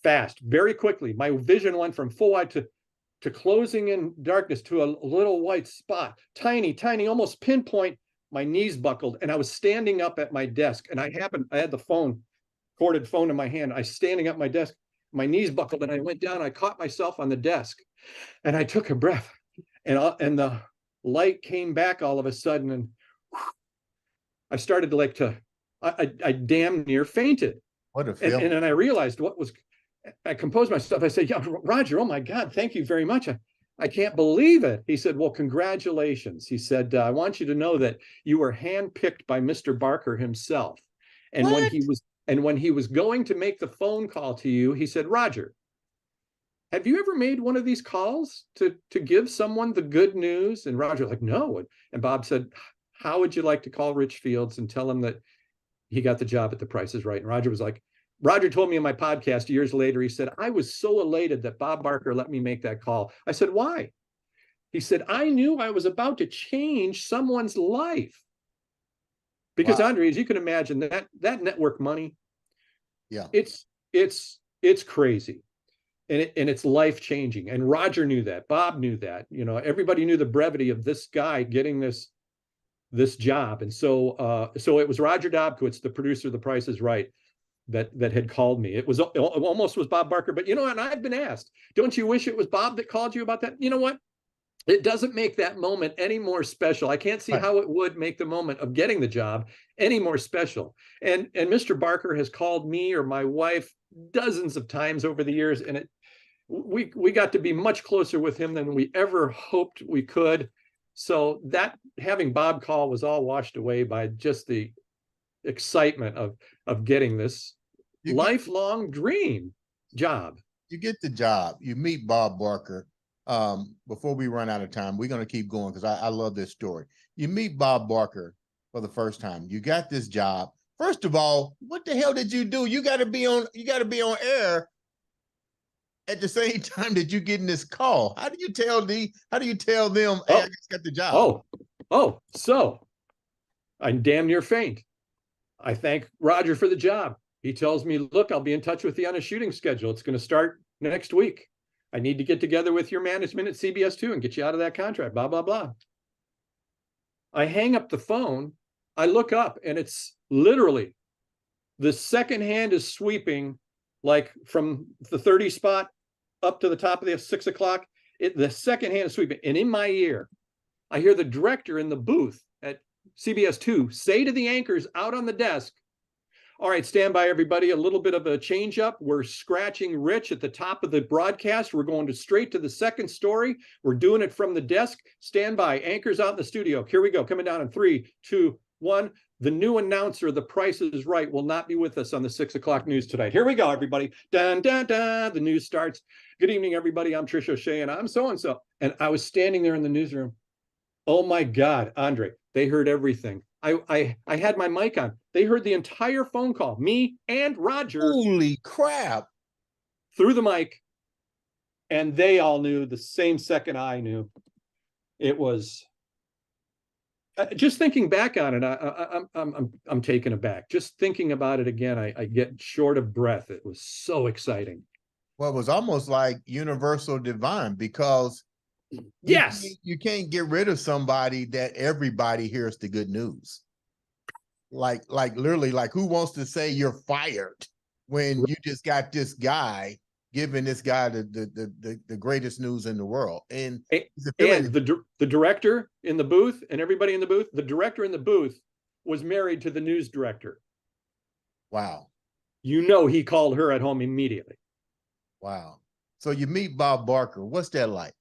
fast, very quickly, my vision went from full wide to closing in darkness to a little white spot, tiny, almost pinpoint. My knees buckled, and I was standing up at my desk, and I had the corded phone in my hand. I standing up at my desk, my knees buckled, and I went down. I caught myself on the desk, and I took a breath, and the light came back all of a sudden, and I started I damn near fainted. What a feeling. And then I realized I composed myself. I said, yeah, Roger, oh my God, thank you very much. I can't believe it. He said, well, congratulations. He said, I want you to know that you were handpicked by Mr. Barker himself. And when he was going to make the phone call to you, he said, Roger, have you ever made one of these calls to give someone the good news? And Roger's like, no. And Bob said, how would you like to call Rich Fields and tell him that he got the job at The Price is Right? And Roger was like, Roger told me in my podcast years later, he said, I was so elated that Bob Barker let me make that call. I said, why? He said, I knew I was about to change someone's life. Because, wow, Andre, as you can imagine, that network money, yeah, it's crazy. And it's life-changing. And Roger knew that. Bob knew that. Everybody knew the brevity of this guy getting this job. And so it was Roger Dobkowitz, the producer of The Price is Right, that had called me. It almost was Bob Barker, but and I've been asked, don't you wish it was Bob that called you about that? You know what? It doesn't make that moment any more special. I can't see how it would make the moment of getting the job any more special. And Mr. Barker has called me or my wife dozens of times over the years, and we got to be much closer with him than we ever hoped we could. So that having Bob call was all washed away by just the excitement of getting this lifelong dream. job. You get the job. You meet Bob Barker. Before we run out of time, we're going to keep going because I love this story. You meet Bob Barker for the first time. You got this job. First of all, what the hell did you do? You got to be on air at the same time that you getting this call. How do you tell them, hey, I just got the job? So I damn near faint. I thank Roger for the job. He tells me, look, I'll be in touch with you on a shooting schedule. It's going to start next week. I need to get together with your management at CBS2 and get you out of that contract, blah, blah, blah. I hang up the phone. I look up and it's literally the second hand is sweeping like from the 30 spot up to the top of the 6 o'clock. The second hand is sweeping. And in my ear, I hear the director in the booth at CBS2 say to the anchors out on the desk, all right, stand by, everybody. A little bit of a change up. We're scratching Rich at the top of the broadcast. We're going straight to the second story. We're doing it from the desk. Stand by. Anchors out in the studio. Here we go. Coming down in 3, 2, 1. The new announcer, The Price is Right, will not be with us on the 6 o'clock news tonight. Here we go, everybody. Dun, dun, dun. The news starts. Good evening, everybody. I'm Trish O'Shea, and I'm so-and-so. And I was standing there in the newsroom. Oh, my God, Andre, they heard everything. I had my mic on. They heard the entire phone call, me and Roger. Holy crap. Through the mic. And they all knew the same second I knew. It was just thinking back on it. I'm taken aback. Just thinking about it again, I get short of breath. It was so exciting. Well, it was almost like universal divine because yes, you can't get rid of somebody that everybody hears the good news. Like literally, like who wants to say you're fired when you just got this guy giving this guy the greatest news in the world? And the director in the booth and everybody in the booth, the director in the booth was married to the news director. Wow. You know, he called her at home immediately. Wow. So you meet Bob Barker. What's that like?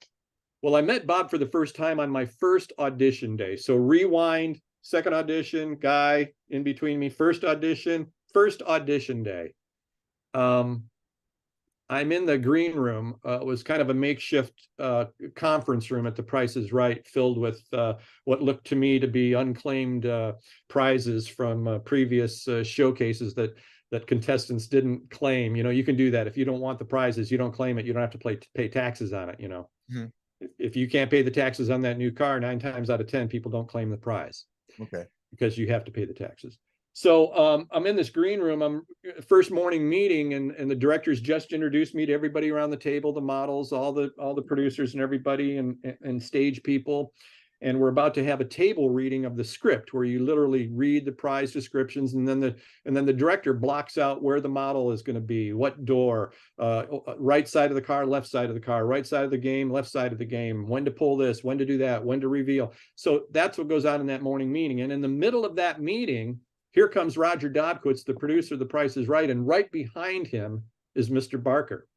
Well, I met Bob for the first time on my first audition day. So rewind, second audition, guy in between me, first audition day. I'm in the green room. It was kind of a makeshift conference room at The Price is Right, filled with what looked to me to be unclaimed prizes from previous showcases that contestants didn't claim. You know, you can do that. If you don't want the prizes, you don't claim it. You don't have to pay taxes on it, you know. Mm-hmm. If you can't pay the taxes on that new car, 9 times out of 10, people don't claim the prize. Okay. Because you have to pay the taxes. So I'm in this green room. I'm first morning meeting, and the directors just introduced me to everybody around the table, the models, all the producers and everybody, and stage people. And we're about to have a table reading of the script where you literally read the prize descriptions, and then the director blocks out where the model is going to be, what door, right side of the car, left side of the car, right side of the game, left side of the game, when to pull this, when to do that, when to reveal. So that's what goes on in that morning meeting. And in the middle of that meeting, here comes Roger Dobkowitz, the producer of The Price is Right, and right behind him is Mr. Barker.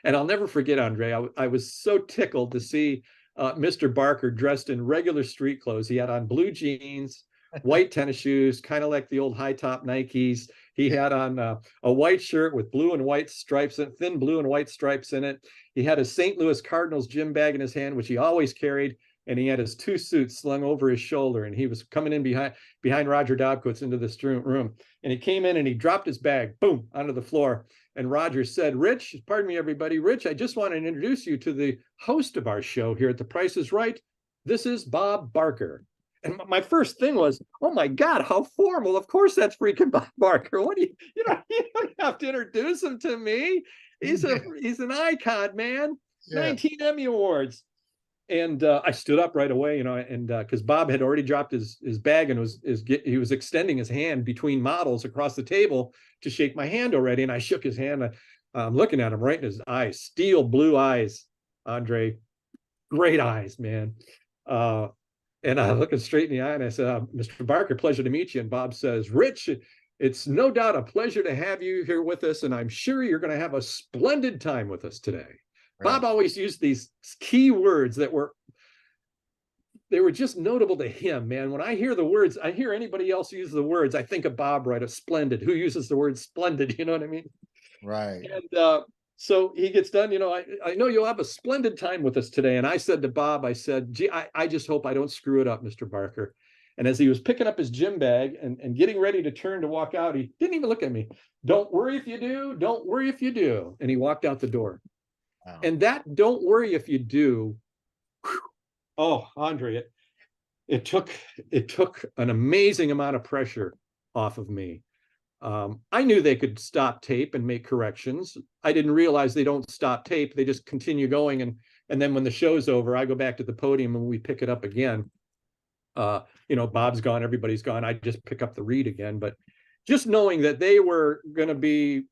And I'll never forget, Andre, I was so tickled to see Mr. Barker dressed in regular street clothes. He had on blue jeans, white tennis shoes, kind of like the old high top Nikes. He had on a white shirt with blue and white stripes, thin blue and white stripes in it. He had a St. Louis Cardinals gym bag in his hand, which he always carried. And he had his 2 suits slung over his shoulder. And he was coming in behind Roger Dobkowitz into this room. And he came in and he dropped his bag, boom, onto the floor. And Roger said, Rich, pardon me, everybody, Rich, I just want to introduce you to the host of our show here at The Price is Right. This is Bob Barker. And my first thing was, oh my God, how formal. Of course, that's freaking Bob Barker. What do you don't have to introduce him to me. He's an icon, man. Yeah. 19 Emmy Awards. And I stood up right away, you know, and because Bob had already dropped his bag and he was extending his hand between models across the table to shake my hand already. And I shook his hand. I'm looking at him right in his eyes, steel blue eyes, Andre, great eyes, man. And I look him straight in the eye and I said, Mr. Barker, pleasure to meet you. And Bob says, Rich, it's no doubt a pleasure to have you here with us. And I'm sure you're going to have a splendid time with us today. Right. Bob always used these key words that were just notable to him, man. When I hear the words, I hear anybody else use the words, I think of Bob, right? A splendid. Who uses the word splendid? You know what I mean? Right. And so he gets done, I know you'll have a splendid time with us today. And I said to Bob, I said, gee, I just hope I don't screw it up, Mr. Barker. And as he was picking up his gym bag and getting ready to turn to walk out, he didn't even look at me. Don't worry if you do. Don't worry if you do. And he walked out the door. Wow. And that don't worry if you do. Whew, oh, Andre, it took an amazing amount of pressure off of me. I knew they could stop tape and make corrections. I didn't realize they don't stop tape. They just continue going. And then when the show's over, I go back to the podium and we pick it up again. Bob's gone, everybody's gone. I just pick up the read again. But just knowing that they were going to be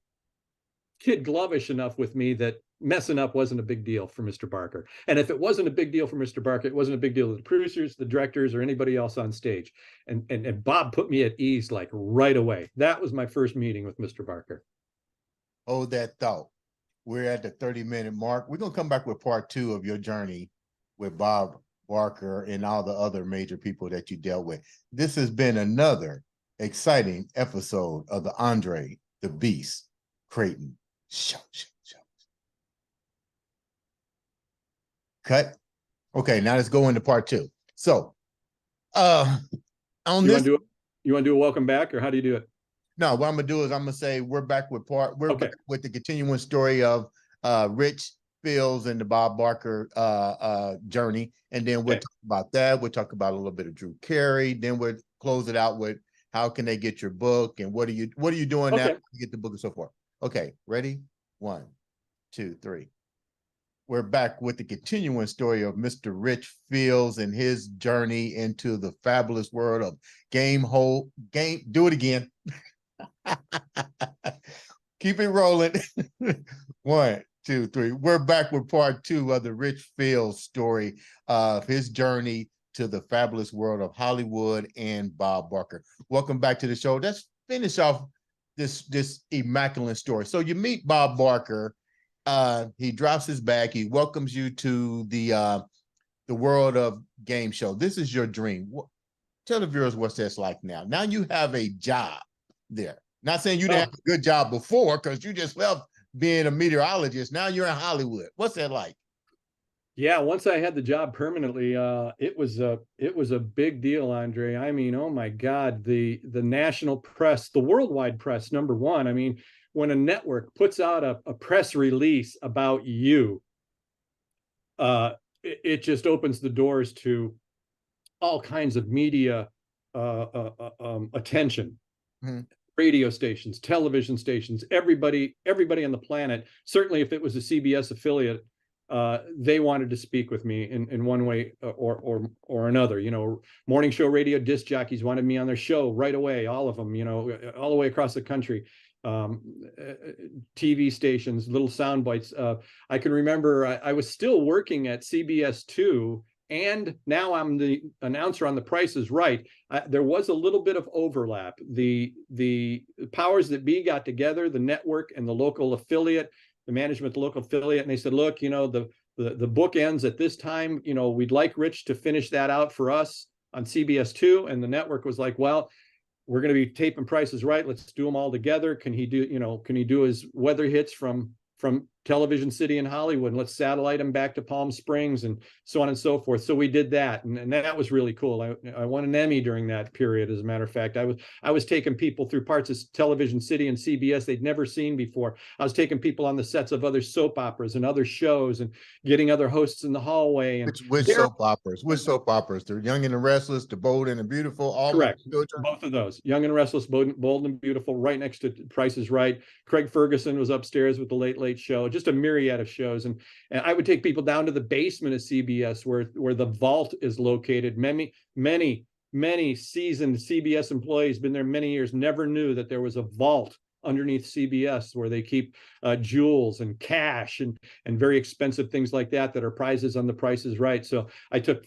kid glovish enough with me that messing up wasn't a big deal for Mr. Barker. And if it wasn't a big deal for Mr. Barker, it wasn't a big deal to the producers, the directors, or anybody else on stage. And Bob put me at ease like right away. That was my first meeting with Mr. Barker. Hold that thought. We're at the 30-minute mark. We're going to come back with part 2 of your journey with Bob Barker and all the other major people that you dealt with. This has been another exciting episode of the Andre the Beast Crayton Show. Cut. Okay, now let's go into part 2. So, on you this, you want to do a welcome back, or how do you do it? No, what I'm gonna do is I'm gonna say we're back with Okay. back with the continuing story of Rich Fields and the Bob Barker journey, and then we'll talk about that. We'll talk about a little bit of Drew Carey. Then we'll close it out with how can they get your book and what are you doing now to get the book and so forth. Okay, ready? 1, 2, 3. We're back with the continuing story of Mr. Rich Fields and his journey into the fabulous world of game. Do it again. Keep it rolling. 1, 2, 3. We're back with part 2 of the Rich Fields story of his journey to the fabulous world of Hollywood and Bob Barker. Welcome back to the show. Let's finish off this immaculate story. So you meet Bob Barker. He drops his bag. He welcomes you to the world of game show. This is your dream. Tell the viewers what's that's like now. Now you have a job there. Not saying you didn't have a good job before, because you just left being a meteorologist. Now you're in Hollywood. What's that like? Yeah, once I had the job permanently, it was a big deal, Andre. I mean, oh my God, the national press, the worldwide press, number one. I mean, when a network puts out a press release about you, it just opens the doors to all kinds of media attention. Mm-hmm. Radio stations, television stations, everybody on the planet. Certainly, if it was a CBS affiliate, they wanted to speak with me in one way or another. Morning show radio disc jockeys wanted me on their show right away. All of them, all the way across the country. TV stations, little sound bites. I can remember I was still working at CBS 2. And now I'm the announcer on The Price is Right. There was a little bit of overlap. The powers that be got together, the network and the local affiliate, the management, the local affiliate, and they said, look, the book ends at this time. We'd like Rich to finish that out for us on CBS 2. And the network was like, well, we're going to be taping Price is Right. Let's do them all together. Can he do his weather hits from Television City in Hollywood, and let's satellite them back to Palm Springs and so on and so forth. So we did that, and that was really cool. I won an Emmy during that period. As a matter of fact, I was taking people through parts of Television City and CBS they'd never seen before. I was taking people on the sets of other soap operas and other shows, and getting other hosts in the hallway. And which soap operas? Which soap operas? The Young and the Restless, the Bold and the Beautiful. All correct. Both of those, Young and Restless, Bold and Beautiful, right next to Price is Right. Craig Ferguson was upstairs with the Late Late Show. Just a myriad of shows, and I would take people down to the basement of CBS where the vault is located. Many seasoned CBS employees, been there many years, never knew that there was a vault underneath CBS where they keep jewels and cash and very expensive things like that are prizes on The Price is Right. So I took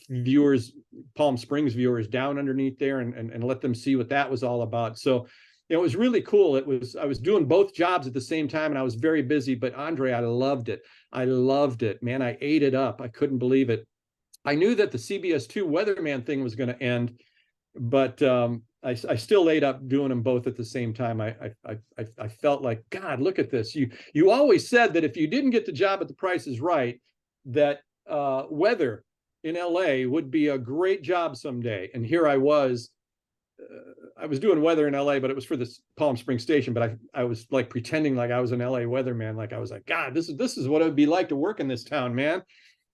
Palm Springs viewers down underneath there and let them see what that was all about. So it was really cool. I was doing both jobs at the same time, and I was very busy, but Andre, I loved it. Man, I ate it up. I couldn't believe it. I knew that the CBS 2 weatherman thing was going to end, but I still ate up doing them both at the same time. I felt like, God, look at this. You always said that if you didn't get the job at The Price is Right, that weather in LA would be a great job someday. And here I was doing weather in LA, but it was for this Palm Springs station. But I was like pretending like I was an LA weatherman. Like I was like, God, this is what it would be like to work in this town, man.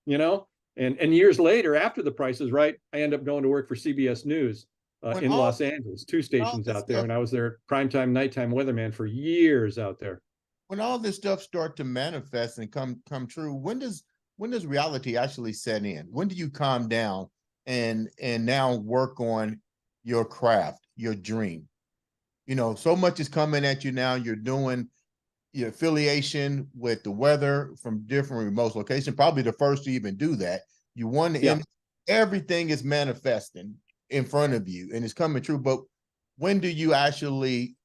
You know? And years later, after The Price is Right, I ended up going to work for CBS News in Los Angeles, 2 stations out there. And I was their primetime, nighttime weatherman for years out there. When all this stuff start to manifest and come true, when does reality actually set in? When do you calm down and now work on your craft, your dream? You know, so much is coming at you now. You're doing your affiliation with the weather from different remote locations, probably the first to even do that. You won the image, everything is manifesting in front of you and it's coming true. But when do you actually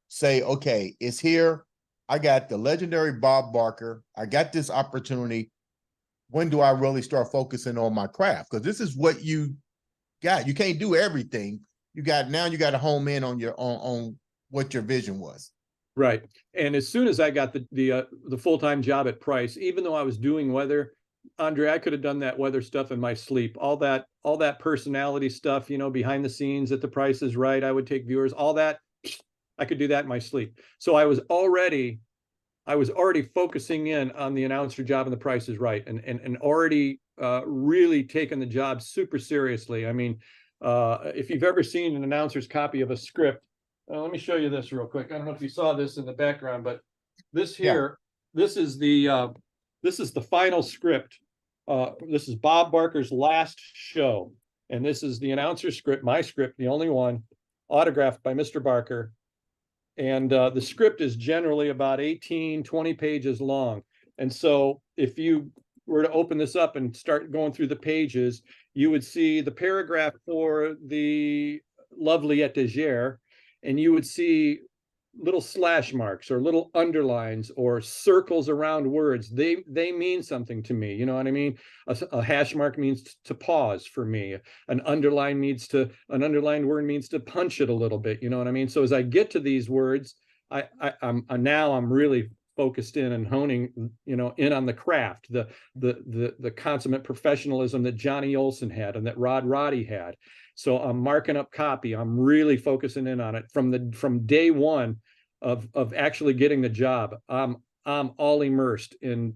say, okay, it's here, I got the legendary Bob Barker, I got this opportunity, when do I really start focusing on my craft? Because this is what you got. You can't do everything. You got to home in on your on what your vision was. Right. And as soon as I got the full-time job at Price, even though I was doing weather, Andre, I could have done that weather stuff in my sleep. All that personality stuff, you know, behind the scenes at The Price is Right, I would take viewers, all that, I could do that in my sleep. So I was already focusing in on the announcer job and The Price is Right, and already really taking the job super seriously. I mean, if you've ever seen an announcer's copy of a script, let me show you this real quick. I don't know if you saw this in the background, but this here, this is the final script. This is Bob Barker's last show, and this is the announcer script, my script, the only one, autographed by Mr. Barker. And the script is generally about 18, 20 pages long. And so if you were to open this up and start going through the pages, you would see the paragraph for the lovely etagere, and you would see little slash marks or little underlines or circles around words. They mean something to me. You know what I mean? A hash mark means to pause for me. An underlined word means to punch it a little bit. You know what I mean? So as I get to these words, I'm really focused in and honing, you know, in on the craft, the consummate professionalism that Johnny Olson had and that Rod Roddy had. So I'm marking up copy. I'm really focusing in on it from day one of actually getting the job. I'm all immersed in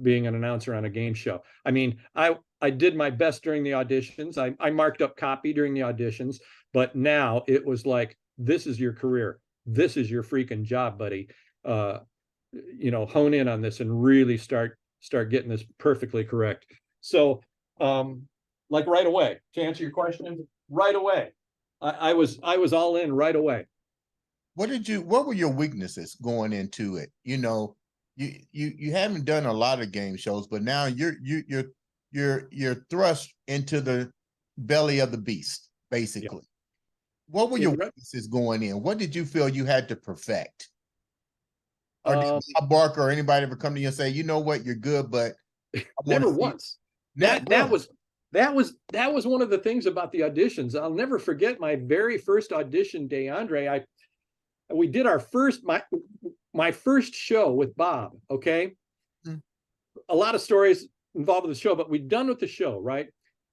being an announcer on a game show. I mean, I did my best during the auditions. I marked up copy during the auditions, but now it was like, this is your career. This is your freaking job, buddy. You know, hone in on this and really start getting this perfectly correct. So, like right away, to answer your question, right away, I was all in right away. What were your weaknesses going into it? You know, you haven't done a lot of game shows, but now you're thrust into the belly of the beast, basically. Yeah. What were your weaknesses going in? What did you feel you had to perfect? Or did Bob Barker or anybody ever come to you and say, you know what, you're good, but never once. That was one of the things about the auditions. I'll never forget my very first audition day, Andre. We did my first show with Bob. Okay, a lot of stories involved with the show, but we'd done with the show, right?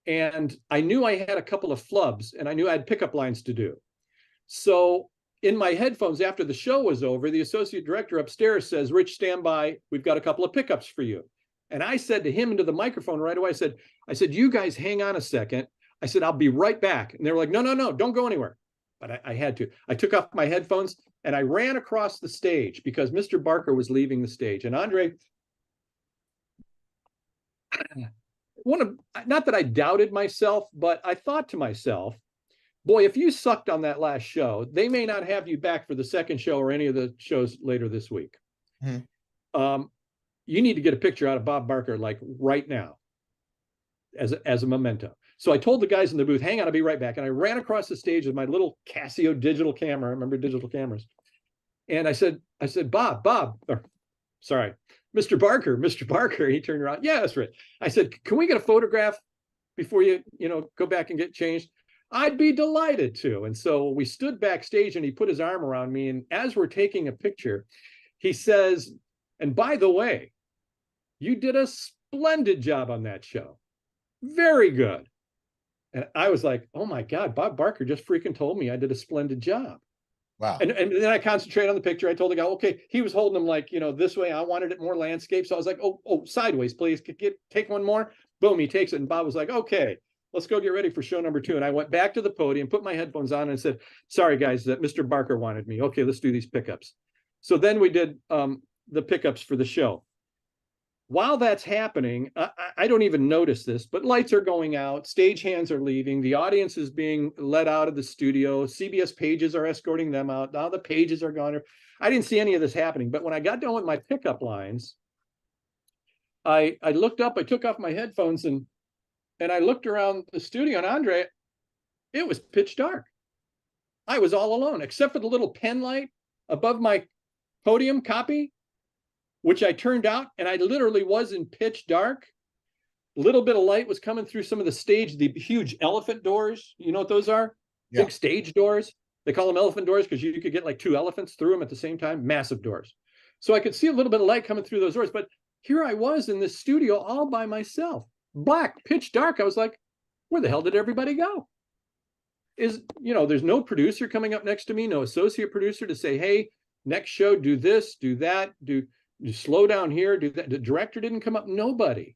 And I knew I had a couple of flubs, and I knew I had pickup lines to do. So in my headphones, after the show was over, the associate director upstairs says, "Rich, stand by. We've got a couple of pickups for you." And I said to him into the microphone right away, I said, "You guys hang on a second." I said, "I'll be right back." And they were like, no, don't go anywhere. But I had to. I took off my headphones and I ran across the stage because Mr. Barker was leaving the stage. And Andre, not that I doubted myself, but I thought to myself, boy, if you sucked on that last show, they may not have you back for the second show or any of the shows later this week. You need to get a picture out of Bob Barker like right now as a memento. So I told the guys in the booth, hang on, I'll be right back. And I ran across the stage with my little Casio digital camera. I remember digital cameras. And I said, Bob, sorry, Mr. Barker. He turned around. Yeah, that's right. I said, can we get a photograph before you go back and get changed? I'd be delighted to. And so we stood backstage and he put his arm around me. And as we're taking a picture, he says, and by the way, you did a splendid job on that show. Very good. And I was like, oh my God, Bob Barker just freaking told me I did a splendid job. Wow. And then I concentrated on the picture. I told the guy, okay, he was holding them like, this way. I wanted it more landscape. So I was like, oh, sideways, please. Take one more. Boom, he takes it. And Bob was like, okay, let's go get ready for show number 2. And I went back to the podium, put my headphones on and said, sorry, guys, that Mr. Barker wanted me. Okay, let's do these pickups. So then we did the pickups for the show. While that's happening, I don't even notice this, but lights are going out, stagehands are leaving, the audience is being let out of the studio, CBS pages are escorting them out, now the pages are gone. I didn't see any of this happening, but when I got done with my pickup lines, I looked up, I took off my headphones and I looked around the studio, and Andre, it was pitch dark. I was all alone, except for the little pen light above my podium copy, which I turned out, and I literally was in pitch dark. A little bit of light was coming through some of the stage, the huge elephant doors. You know what those are? Yeah. Big stage doors. They call them elephant doors because you could get like 2 elephants through them at the same time. Massive doors. So I could see a little bit of light coming through those doors. But here I was in this studio all by myself. Black, pitch dark. I was like, where the hell did everybody go? There's no producer coming up next to me, no associate producer to say, hey, next show, do this, do that, you slow down here, do that. The director didn't come up, nobody.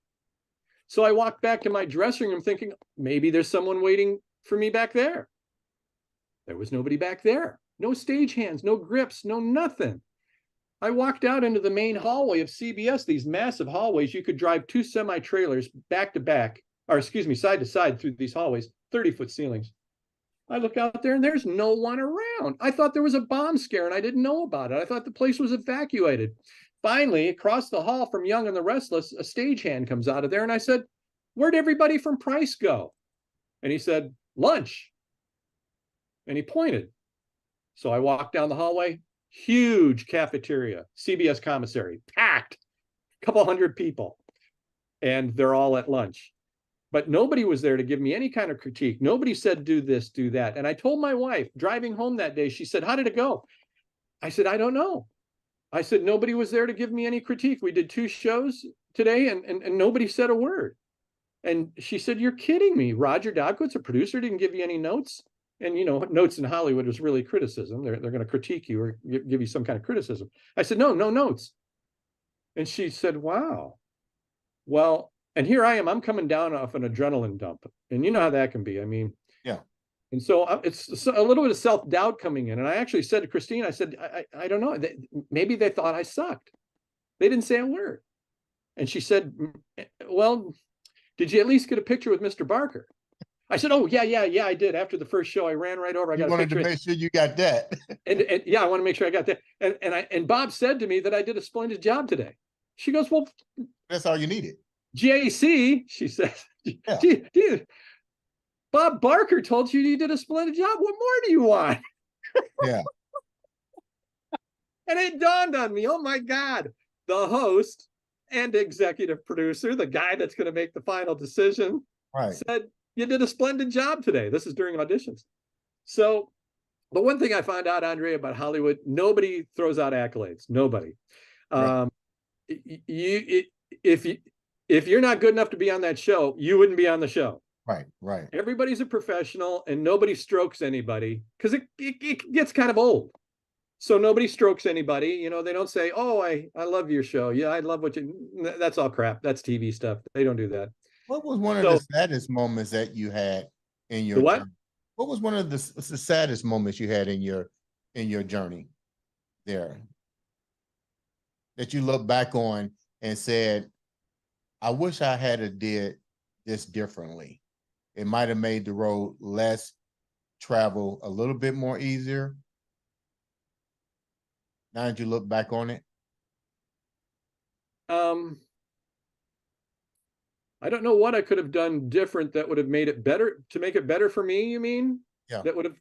So I walked back to my dressing room thinking, maybe there's someone waiting for me back there. There was nobody back there. No stagehands, no grips, no nothing. I walked out into the main hallway of CBS, these massive hallways. You could drive 2 semi-trailers back to back, or side to side through these hallways, 30-foot ceilings. I look out there and there's no one around. I thought there was a bomb scare and I didn't know about it. I thought the place was evacuated. Finally, across the hall from Young and the Restless, a stagehand comes out of there. And I said, where'd everybody from Price go? And he said, lunch. And he pointed. So I walked down the hallway, huge cafeteria, CBS commissary, packed, a couple hundred people. And they're all at lunch. But nobody was there to give me any kind of critique. Nobody said, do this, do that. And I told my wife, driving home that day, she said, how did it go? I said, I don't know. I said, nobody was there to give me any critique. We did 2 shows today and nobody said a word. And she said, you're kidding me. Roger Dobkowitz, a producer, didn't give you any notes. And, notes in Hollywood is really criticism. They're going to critique you or give you some kind of criticism. I said, no notes. And she said, wow. Well, and here I am. I'm coming down off an adrenaline dump. And you know how that can be. I mean, yeah. And so it's a little bit of self-doubt coming in. And I actually said to Christine, I said, I don't know. Maybe they thought I sucked. They didn't say a word. And she said, well, did you at least get a picture with Mr. Barker? I said, oh, yeah, I did. After the first show, I ran right over. I got a picture. You wanted to make sure you got that. and yeah, I want to make sure I got that. And Bob said to me that I did a splendid job today. She goes, well, that's all you needed. JC, she says, yeah. Gee, Bob Barker told you did a splendid job. What more do you want? Yeah. And it dawned on me, oh my God, the host and executive producer, the guy that's going to make the final decision, said, you did a splendid job today. This is during auditions. So the one thing I found out, Andre, about Hollywood, nobody throws out accolades. Nobody. Right. If you're not good enough to be on that show, you wouldn't be on the show. Right. Everybody's a professional and nobody strokes anybody because it gets kind of old. So nobody strokes anybody. They don't say, oh, I love your show. Yeah, I love what you, that's all crap. That's TV stuff. They don't do that. What was one of the saddest moments that you had in your what? Journey? What was one of the saddest moments you had in your journey there that you look back on and said, I wish I had did this differently. It might have made the road less travel, a little bit more easier. Now that you look back on it? I don't know what I could have done different that would have made it better, to make it better for me, you mean? Yeah. That would have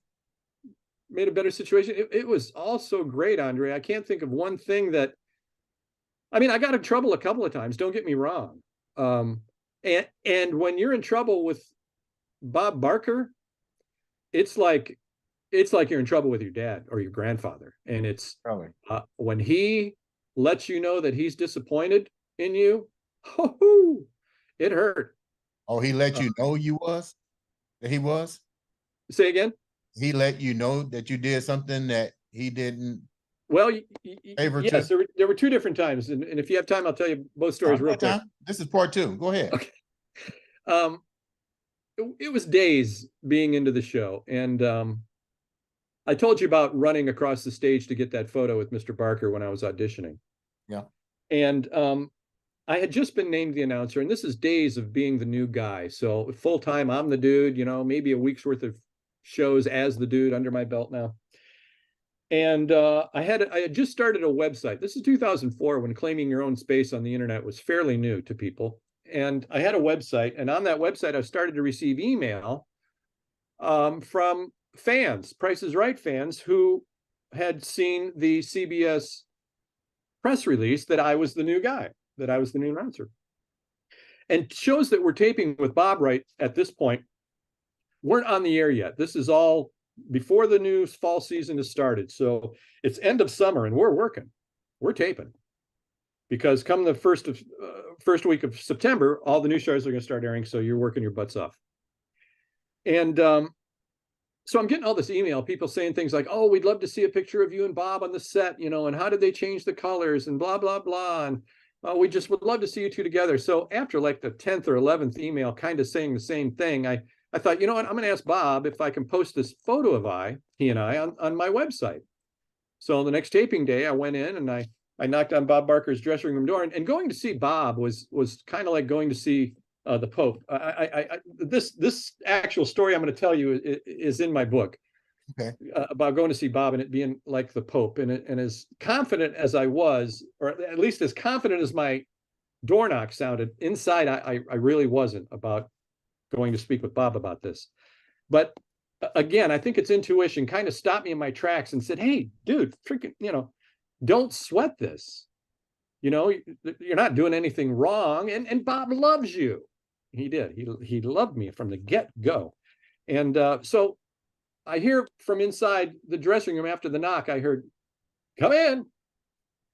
made a better situation. It was all so great, Andre. I can't think of one thing that, I mean, I got in trouble a couple of times, don't get me wrong. And when you're in trouble with Bob Barker, it's like you're in trouble with your dad or your grandfather. And it's Really? when he lets you know that he's disappointed in you, oh, it hurt. Oh, he let Uh, you know you was that he was. Say again. He let you know that you did something that he didn't Well, favor to. yes, there were two different times, and if you have time, I'll tell you both stories real quick. This is part two. Go ahead. Okay. Um, it was days being into the show, and I told you about running across the stage to get that photo with Mr. Barker when I was auditioning. Yeah. And I had just been named the announcer, and this is days of being the new guy. So full time, I'm the dude, maybe a week's worth of shows as the dude under my belt now. And I had just started a website. This is 2004, when claiming your own space on the internet was fairly new to people. And I had a website, and on that website, I started to receive email from fans, Price is Right fans, who had seen the CBS press release that I was the new guy, that I was the new announcer. And shows that were taping with Bob Wright at this point weren't on the air yet. This is all before the new fall season has started. So it's end of summer, and we're working, we're taping, because come the first week of September, all the new shows are going to start airing. So you're working your butts off. And so I'm getting all this email, people saying things like, oh, we'd love to see a picture of you and Bob on the set, and how did they change the colors and blah, blah, blah. And we just would love to see you two together. So after like the 10th or 11th email kind of saying the same thing, I thought, you know what, I'm going to ask Bob if I can post this photo of he and I on my website. So the next taping day, I went in and I knocked on Bob Barker's dressing room door, and going to see Bob was kind of like going to see the Pope. This actual story I'm going to tell you is in my book. Okay. About going to see Bob and it being like the Pope, and as confident as I was, or at least as confident as my door knock sounded, inside I really wasn't about going to speak with Bob about this. But again, I think it's intuition kind of stopped me in my tracks and said, hey, dude, freaking, don't sweat this. You're not doing anything wrong. And Bob loves you. He did. He loved me from the get-go. And so I hear from inside the dressing room after the knock, I heard, come in.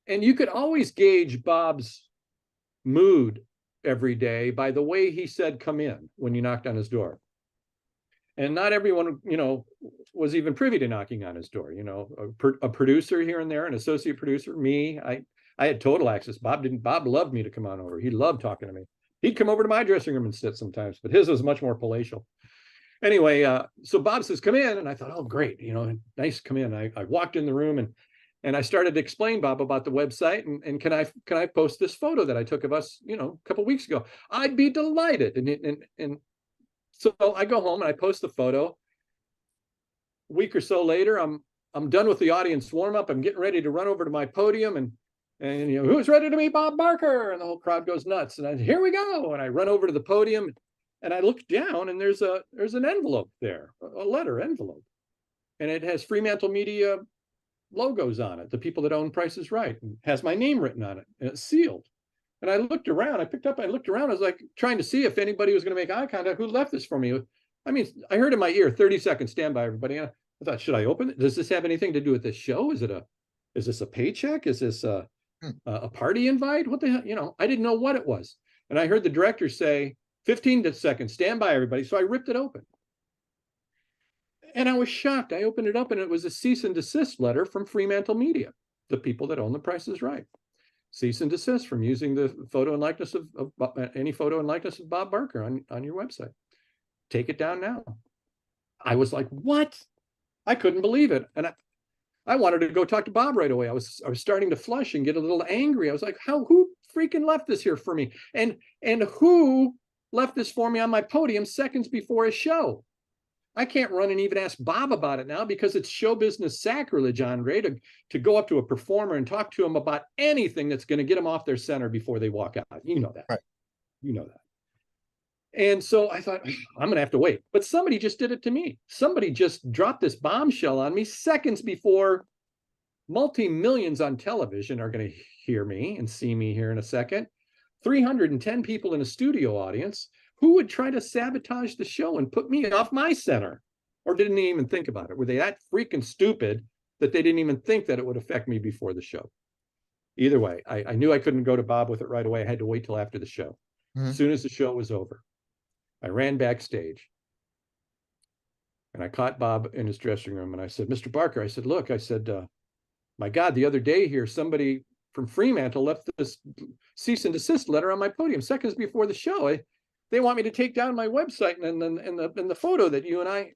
And you could always gauge Bob's mood every day by the way he said, come in, when you knocked on his door. And not everyone, was even privy to knocking on his door. A producer here and there, an associate producer, me, I had total access. Bob loved me to come on over. He loved talking to me. He'd come over to my dressing room and sit sometimes, but his was much more palatial. Anyway, so Bob says, come in. And I thought, oh, great. Nice, come in. I walked in the room and I started to explain Bob about the website and can I post this photo that I took of us, a couple of weeks ago? I'd be delighted. And so I go home and I post the photo. A week or so later, I'm done with the audience warm up. I'm getting ready to run over to my podium and who's ready to meet Bob Barker? And the whole crowd goes nuts. And here we go. And I run over to the podium and I look down and there's an envelope there, a letter envelope, and it has Fremantle Media logos on it, the people that own Price is Right, and has my name written on it, and it's sealed. And I looked around, I looked around, I was like trying to see if anybody was going to make eye contact. Who left this for me? I mean, I heard in my ear, 30 seconds, stand by, everybody. I thought, should I open it? Does this have anything to do with this show? Is this a paycheck? Is this a party invite? What the hell? I didn't know what it was. And I heard the director say, 15 seconds, stand by, everybody. So I ripped it open. And I was shocked. I opened it up and it was a cease and desist letter from Fremantle Media, the people that own the Price is Right. Cease and desist from using the photo and likeness of any photo and likeness of Bob Barker on your website. Take it down now. I was like, what? I couldn't believe it. And I wanted to go talk to Bob right away. I was starting to flush and get a little angry. I was like, who freaking left this here for me? And who left this for me on my podium seconds before a show? I can't run and even ask Bob about it now because it's show business sacrilege, Andre, to go up to a performer and talk to him about anything that's going to get them off their center before they walk out. You know that. Right. You know that. And so I thought, I'm going to have to wait. But somebody just did it to me. Somebody just dropped this bombshell on me seconds before multi-millions on television are going to hear me and see me here in a second. 310 people in a studio audience. Who would try to sabotage the show and put me off my center? or didn't even think about it? Were they that freaking stupid that they didn't even think that it would affect me before the show? Either way, I knew I couldn't go to Bob with it right away. I had to wait till after the show. Mhm. As soon as the show was over, I ran backstage and I caught Bob in his dressing room. And I said, Mr. Barker, I said, look, I said, my God, the other day here, somebody from Fremantle left this cease and desist letter on my podium seconds before the show. They want me to take down my website and the photo that you and I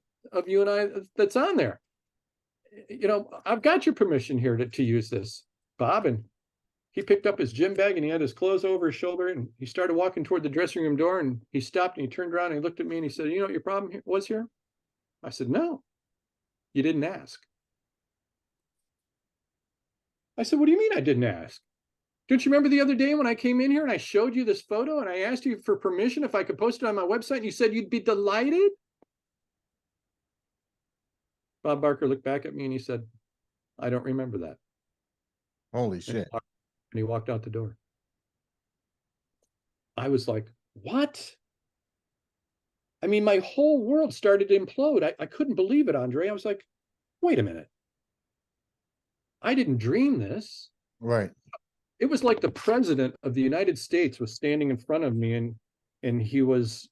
that's on there. You know, I've got your permission here to use this, Bob. And he picked up his gym bag and he had his clothes over his shoulder and he started walking toward the dressing room door, and he stopped and he turned around and he looked at me and he said, you know what your problem was here? I said, no, you didn't ask. I said, what do you mean I didn't ask? Don't you remember the other day when I came in here and I showed you this photo and I asked you for permission if I could post it on my website and you said you'd be delighted? Bob Barker looked back at me and he said, I don't remember that. Holy shit. And he walked out the door. I was like, what? I mean, my whole world started to implode. I couldn't believe it, Andre. I was like, wait a minute. I didn't dream this. Right. It was like the president of the United States was standing in front of me and he was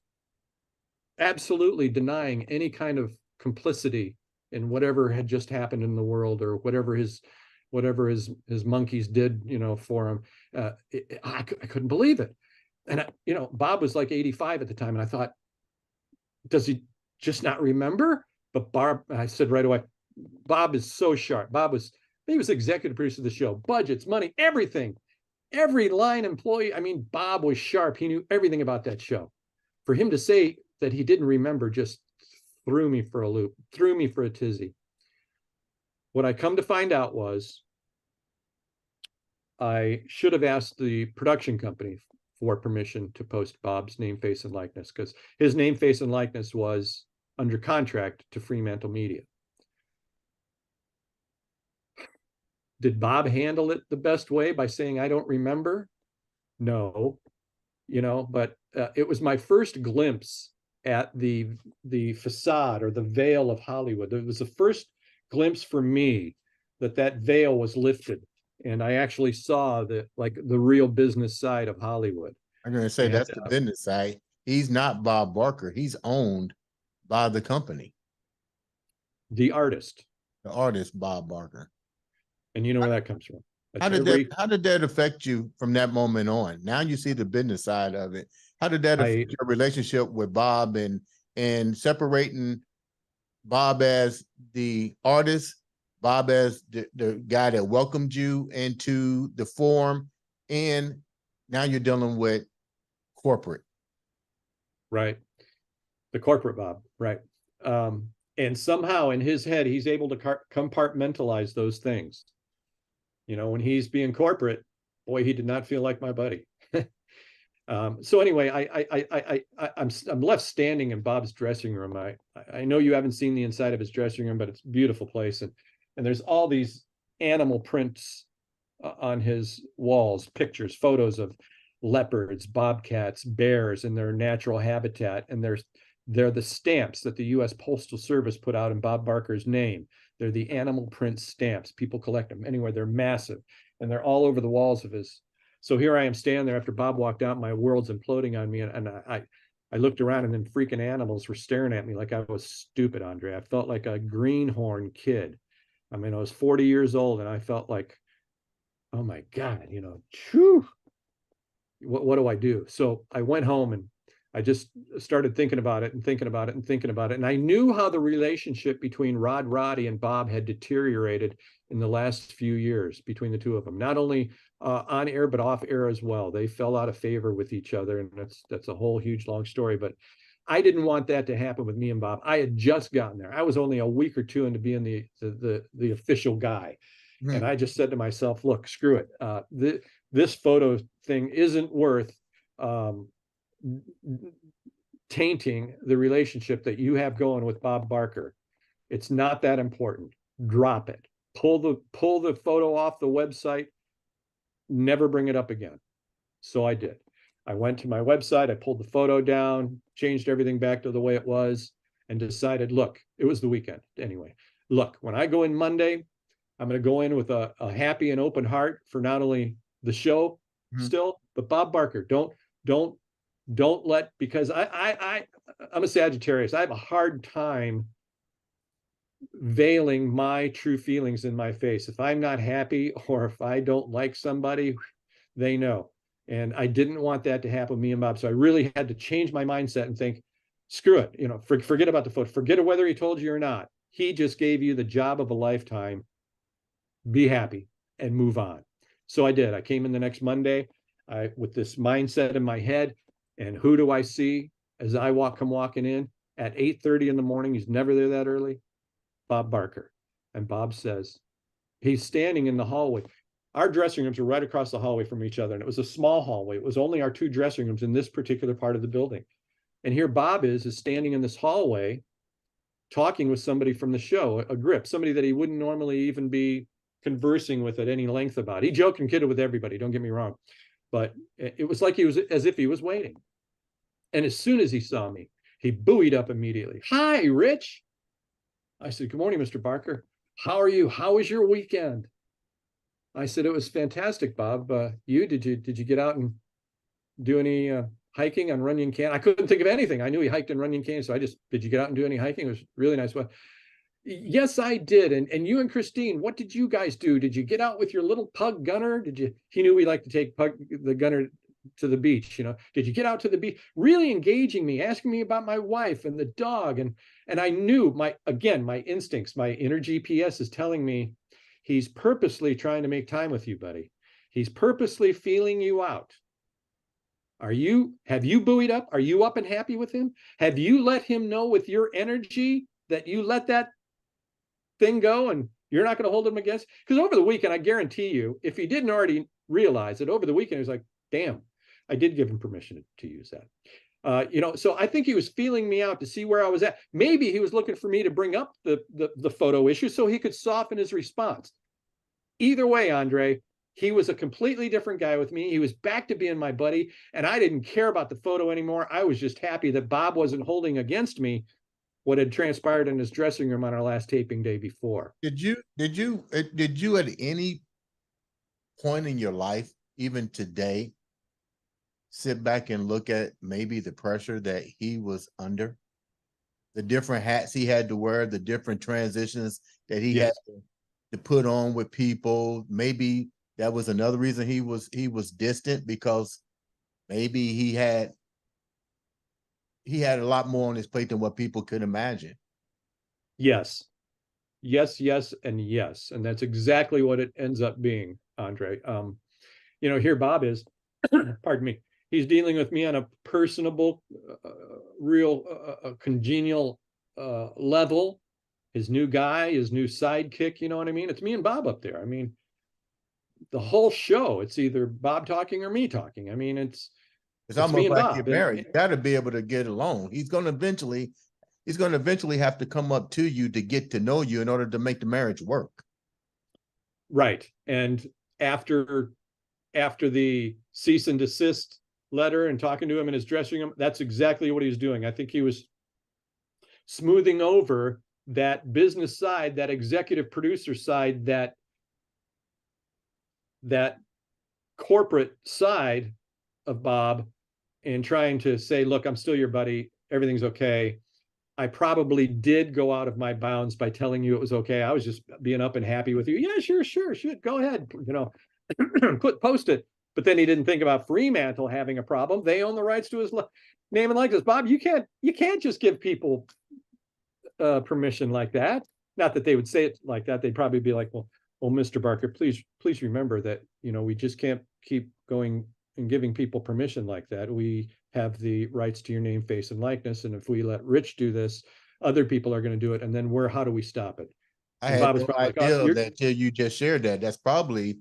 absolutely denying any kind of complicity in whatever had just happened in the world or whatever his monkeys did, you know, for him. I couldn't believe it. And, you know, Bob was like 85 at the time. And I thought, does he just not remember? But I said right away, Bob is so sharp. He was executive producer of the show, budgets, money, everything, every line employee. I mean, Bob was sharp. He knew everything about that show. For him to say that he didn't remember just threw me for a loop, threw me for a tizzy. What I come to find out was I should have asked the production company for permission to post Bob's name, face, and likeness, because his name, face, and likeness was under contract to Fremantle Media. Did Bob handle it the best way by saying, I don't remember? No, you know, but it was my first glimpse at the facade or the veil of Hollywood. It was the first glimpse for me that veil was lifted. And I actually saw the real business side of Hollywood. I'm going to say that's the business side. He's not Bob Barker. He's owned by the company. The artist. The artist, Bob Barker. And you know where that comes from. How did that affect you from that moment on? Now you see the business side of it. How did that affect your relationship with Bob and separating Bob as the artist, Bob as the guy that welcomed you into the forum, and now you're dealing with corporate. Right. The corporate Bob, right. And somehow in his head, he's able to compartmentalize those things. You know, when he's being corporate, boy, he did not feel like my buddy. So anyway, I'm left standing in Bob's dressing room. I know you haven't seen the inside of his dressing room, but it's a beautiful place. And there's all these animal prints on his walls, pictures, photos of leopards, bobcats, bears in their natural habitat. And they're the stamps that the U.S. Postal Service put out in Bob Barker's name. They're the animal print stamps. People collect them anywhere. They're massive, and they're all over the walls of his. So here I am standing there after Bob walked out. My world's imploding on me, and I looked around, and then freaking animals were staring at me like I was stupid, Andre. I felt like a greenhorn kid. I mean, I was 40 years old, and I felt like, oh my God, you know, whew, what do I do? So I went home and I just started thinking about it and thinking about it and thinking about it. And I knew how the relationship between Roddy and Bob had deteriorated in the last few years between the two of them, not only on air, but off air as well. They fell out of favor with each other. And that's a whole huge, long story. But I didn't want that to happen with me and Bob. I had just gotten there. I was only a week or two into being the official guy. Mm-hmm. And I just said to myself, look, screw it. This photo thing isn't worth tainting the relationship that you have going with Bob Barker. It's not that important. Drop it. Pull the photo off the website. Never bring it up again. So I did. I went to my website. I pulled the photo down, changed everything back to the way it was, and decided, look, it was the weekend anyway. Look, when I go in Monday, I'm going to go in with a happy and open heart for not only the show still, but Bob Barker. Don't let, because I'm a Sagittarius. I have a hard time veiling my true feelings in my face. If I'm not happy or if I don't like somebody, they know. And I didn't want that to happen with me and Bob. So I really had to change my mindset and think, screw it, forget about the photo, forget whether he told you or not. He just gave you the job of a lifetime. Be happy and move on. So I did. I came in the next Monday with this mindset in my head. And who do I see as I come walking in at 8:30 in the morning? He's never there that early. Bob Barker. And Bob says, he's standing in the hallway. Our dressing rooms are right across the hallway from each other. And it was a small hallway. It was only our 2 dressing rooms in this particular part of the building. And here Bob is standing in this hallway talking with somebody from the show, a grip, somebody that he wouldn't normally even be conversing with at any length about. He joked and kidded with everybody, don't get me wrong. But it was like he was as if he was waiting. And as soon as he saw me, he buoyed up immediately. Hi, Rich. I said, good morning, Mr. Barker. How are you? How was your weekend? I said, it was fantastic, Bob. Did you get out and do any hiking on Runyon Canyon? I couldn't think of anything. I knew he hiked in Runyon Canyon, so did you get out and do any hiking? It was really nice. Well, yes, I did. And you and Christine, what did you guys do? Did you get out with your little pug Gunner? He knew we like to take the Gunner to the beach, did you get out to the beach? Really engaging me, asking me about my wife and the dog. And I knew my instincts, my inner GPS is telling me he's purposely trying to make time with you, buddy. He's purposely feeling you out. Have you buoyed up? Are you up and happy with him? Have you let him know with your energy that you let that thing go and you're not going to hold him against? Because over the weekend, I guarantee you, if he didn't already realize it, over the weekend, he was like, damn, I did give him permission to use that. So I think he was feeling me out to see where I was at. Maybe he was looking for me to bring up the photo issue so he could soften his response. Either way, Andre, he was a completely different guy with me. He was back to being my buddy, and I didn't care about the photo anymore. I was just happy that Bob wasn't holding against me what had transpired in his dressing room on our last taping day before. Did you at any point in your life, even today, sit back and look at maybe the pressure that he was under, the different hats he had to wear, the different transitions that he had to put on with people? Maybe that was another reason he was distant, because maybe he had a lot more on his plate than what people could imagine. Yes, and yes. And that's exactly what it ends up being, Andre. Here Bob is, pardon me, he's dealing with me on a personable, real congenial level. His new guy, his new sidekick, you know what I mean? It's me and Bob up there. I mean, the whole show, it's either Bob talking or me talking. I mean, it's almost me and like Bob. You're married. You got to be able to get along. He's going to eventually have to come up to you to get to know you in order to make the marriage work. Right. And after the cease and desist letter and talking to him in his dressing room, that's exactly what he was doing. I think he was smoothing over that business side, that executive producer side, that corporate side of Bob, and trying to say, look, I'm still your buddy. Everything's okay. I probably did go out of my bounds by telling you it was okay. I was just being up and happy with you. Yeah, sure. Go ahead. Post it. But then he didn't think about Fremantle having a problem. They own the rights to his name and likeness. Bob, you can't just give people permission like that. Not that they would say it like that. They'd probably be like, well, Mr. Barker, please remember that, we just can't keep going and giving people permission like that. We have the rights to your name, face, and likeness. And if we let Rich do this, other people are going to do it. And then how do we stop it? I had no idea that till you just shared that. That's probably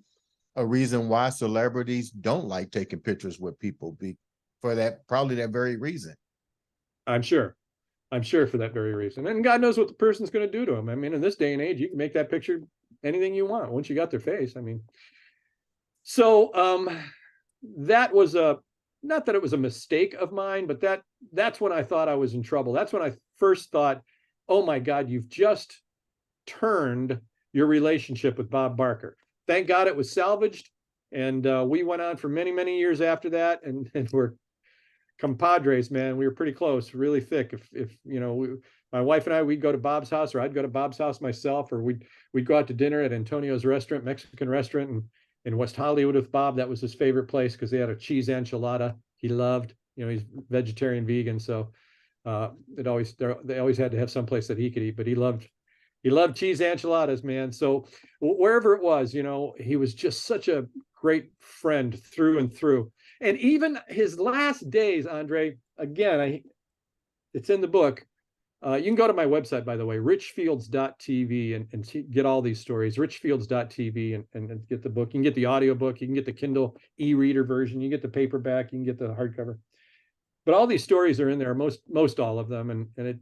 a reason why celebrities don't like taking pictures with people, probably that very reason. I'm sure for that very reason. And God knows what the person's going to do to him. I mean, in this day and age, you can make that picture anything you want once you got their face. I mean, so that was a not that it was a mistake of mine, but that's when I thought I was in trouble. That's when I first thought, oh my God, you've just turned your relationship with Bob Barker. Thank God it was salvaged. And we went on for many, many years after that. And we're compadres, man. We were pretty close, really thick. If you know, my wife and I, we'd go to Bob's house, or I'd go to Bob's house myself, or we'd go out to dinner at Antonio's restaurant, Mexican restaurant in West Hollywood with Bob. That was his favorite place because they had a cheese enchilada he loved. You know, he's vegetarian, vegan, so they always had to have some place that he could eat. But he loved cheese enchiladas, man. So wherever it was, you know, he was just such a great friend through and through. And even his last days, Andre, again, it's in the book. You can go to my website, by the way, richfields.tv, and get all these stories, richfields.tv, and get the book. You can get the audiobook, you can get the Kindle e-reader version, you can get the paperback, you can get the hardcover. But all these stories are in there, most all of them. And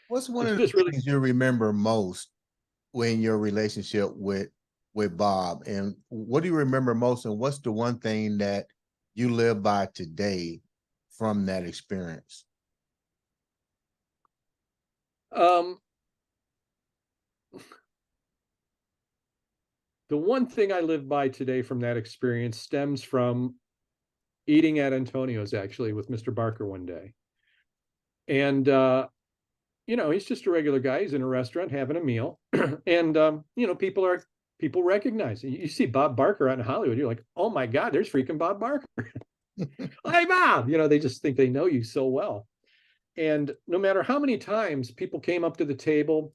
What's one it's of the just really things you remember most when your relationship with Bob? And what do you remember most? And what's the one thing that you live by today from that experience? the one thing I live by today from that experience stems from eating at Antonio's, actually, with Mr. Barker one day. And you know, he's just a regular guy. He's in a restaurant having a meal. And you know, people recognize it. You see Bob Barker out in Hollywood, you're like, oh my God, there's freaking Bob Barker. Hi, Bob. You know, they just think they know you so well. And no matter how many times people came up to the table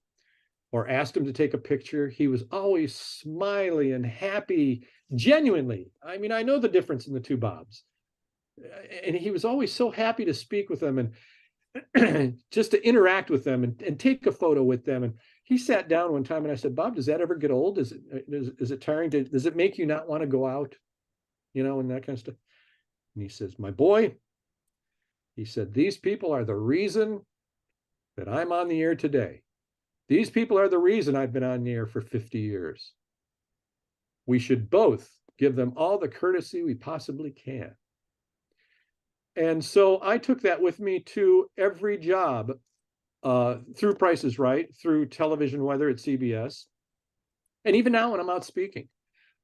or asked him to take a picture, he was always smiley and happy, genuinely. I mean, I know the difference in the two Bobs. And he was always so happy to speak with them and just to interact with them and take a photo with them. And he sat down one time and I said, Bob, does that ever get old? Is it tiring? Does it make you not want to go out? You know, and that kind of stuff. And he says, my boy, he said, these people are the reason that I'm on the air today. These people are the reason I've been on the air for 50 years. We should both give them all the courtesy we possibly can. And so I took that with me to every job, through Price is Right, through television, whether it's CBS. And even now when I'm out speaking,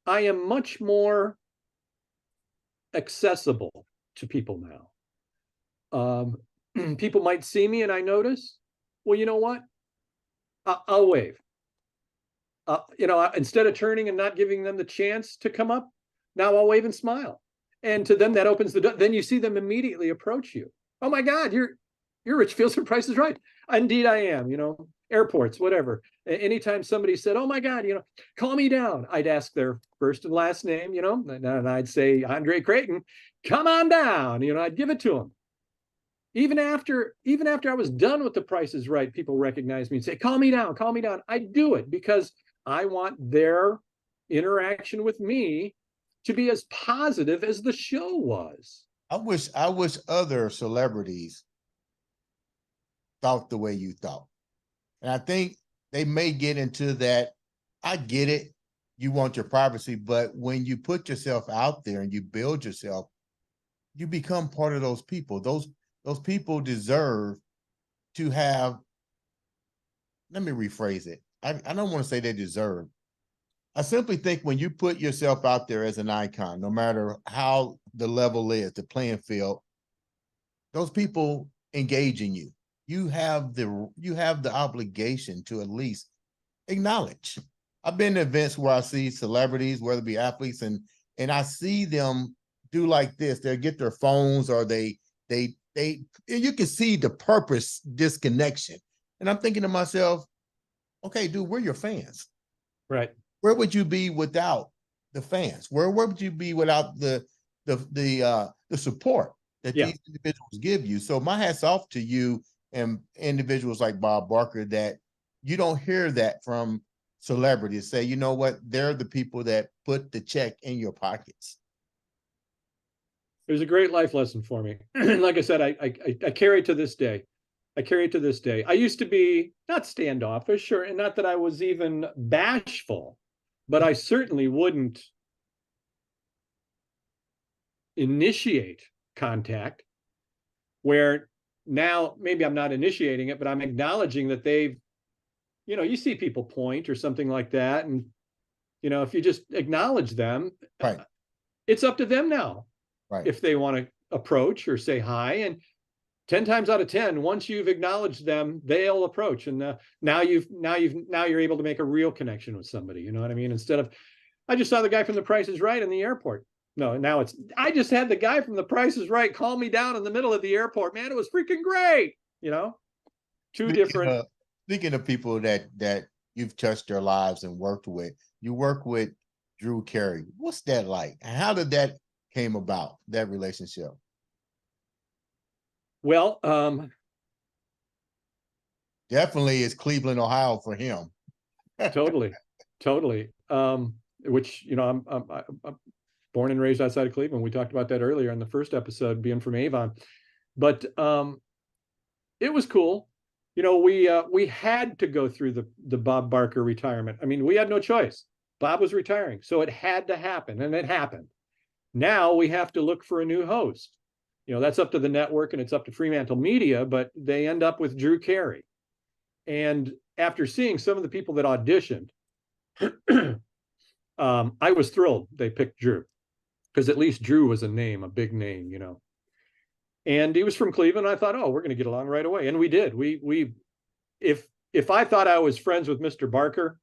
I am much more accessible to people now. People might see me and I notice, well, you know what? I'll wave. You know, instead of turning and not giving them the chance to come up, now I'll wave and smile. And to them, that opens the door. Then you see them immediately approach you. Oh my God, you're Rich Fields from Price is Right. Indeed, I am. You know, airports, whatever. Anytime somebody said, "Oh my God," you know, call me down, I'd ask their first and last name. You know, and I'd say, Andre Crayton, come on down. You know, I'd give it to them. Even after I was done with the Price is Right, people recognize me and say, call me down, call me down. I do it because I want their interaction with me to be as positive as the show was. I wish other celebrities thought the way you thought. And I think they may get into that. I get it. You want your privacy, but when you put yourself out there and you build yourself, you become part of those people. Those people deserve to have, let me rephrase it. I don't want to say they deserve. I simply think when you put yourself out there as an icon, no matter how the level is, the playing field, those people engage in you. You have the obligation to at least acknowledge. I've been to events where I see celebrities, whether it be athletes, and I see them do like this. They'll get their phones, or they you can see the purpose disconnection. And I'm thinking to myself, okay, dude, we're your fans. Right. Where would you be without the fans? Where would you be without the support that these individuals give you? So my hat's off to you and individuals like Bob Barker, that you don't hear that from celebrities. Say, you know what, they're the people that put the check in your pockets. It was a great life lesson for me. Like I said, I carry it to this day. I carry it to this day. I used to be not standoffish, sure, and not that I was even bashful, but I certainly wouldn't initiate contact, where now maybe I'm not initiating it, but I'm acknowledging that they've, you see people point or something like that. And, if you just acknowledge them, Right. It's up to them now. Right. If they want to approach or say hi. And 10 times out of 10, once you've acknowledged them, they'll approach. And now you're able to make a real connection with somebody. You know what I mean? Instead of, I just saw the guy from The Price is Right in the airport. No, now it's, I just had the guy from The Price is Right call me down in the middle of the airport. Man, it was freaking great. Two different. Speaking of people that you've touched their lives and worked with, you work with Drew Carey. What's that like? How did that came about, that relationship? Well, definitely is Cleveland, Ohio for him. Totally. Which, I'm born and raised outside of Cleveland. We talked about that earlier in the first episode, being from Avon. But it was cool. We had to go through the Bob Barker retirement. I mean, we had no choice. Bob was retiring, so it had to happen, and it happened. Now we have to look for a new host. That's up to the network and it's up to Fremantle Media, but they end up with Drew Carey. And after seeing some of the people that auditioned, I was thrilled they picked Drew, because at least Drew was a name, a big name, And he was from Cleveland. I thought, oh, we're going to get along right away, and we did. If I thought I was friends with Mr. Barker,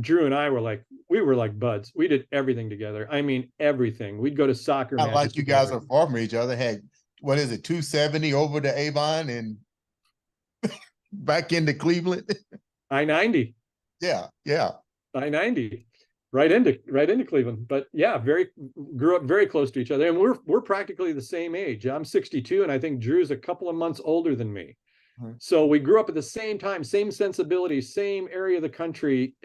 Drew and I were like buds. We did everything together. I mean, everything. We'd go to soccer matches. Like you guys are far from each other. Had, what is it, 270 over to Avon and back into Cleveland? I-90. Yeah. I-90. Right into Cleveland. But yeah, grew up very close to each other. And we're practically the same age. I'm 62, and I think Drew's a couple of months older than me. Mm-hmm. So we grew up at the same time, same sensibilities, same area of the country.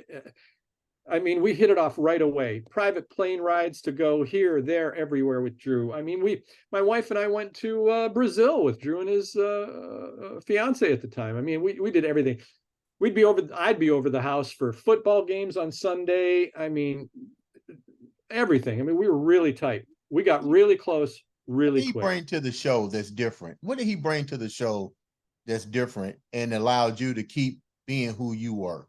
I mean, we hit it off right away. Private plane rides to go here, there, everywhere with Drew. I mean, my wife and I went to Brazil with Drew and his fiance at the time. I mean, we did everything. I'd be over the house for football games on Sunday. I mean, everything. I mean, we were really tight. We got really close, really quick. What did he bring to the show that's different? What did he bring to the show that's different and allowed you to keep being who you were?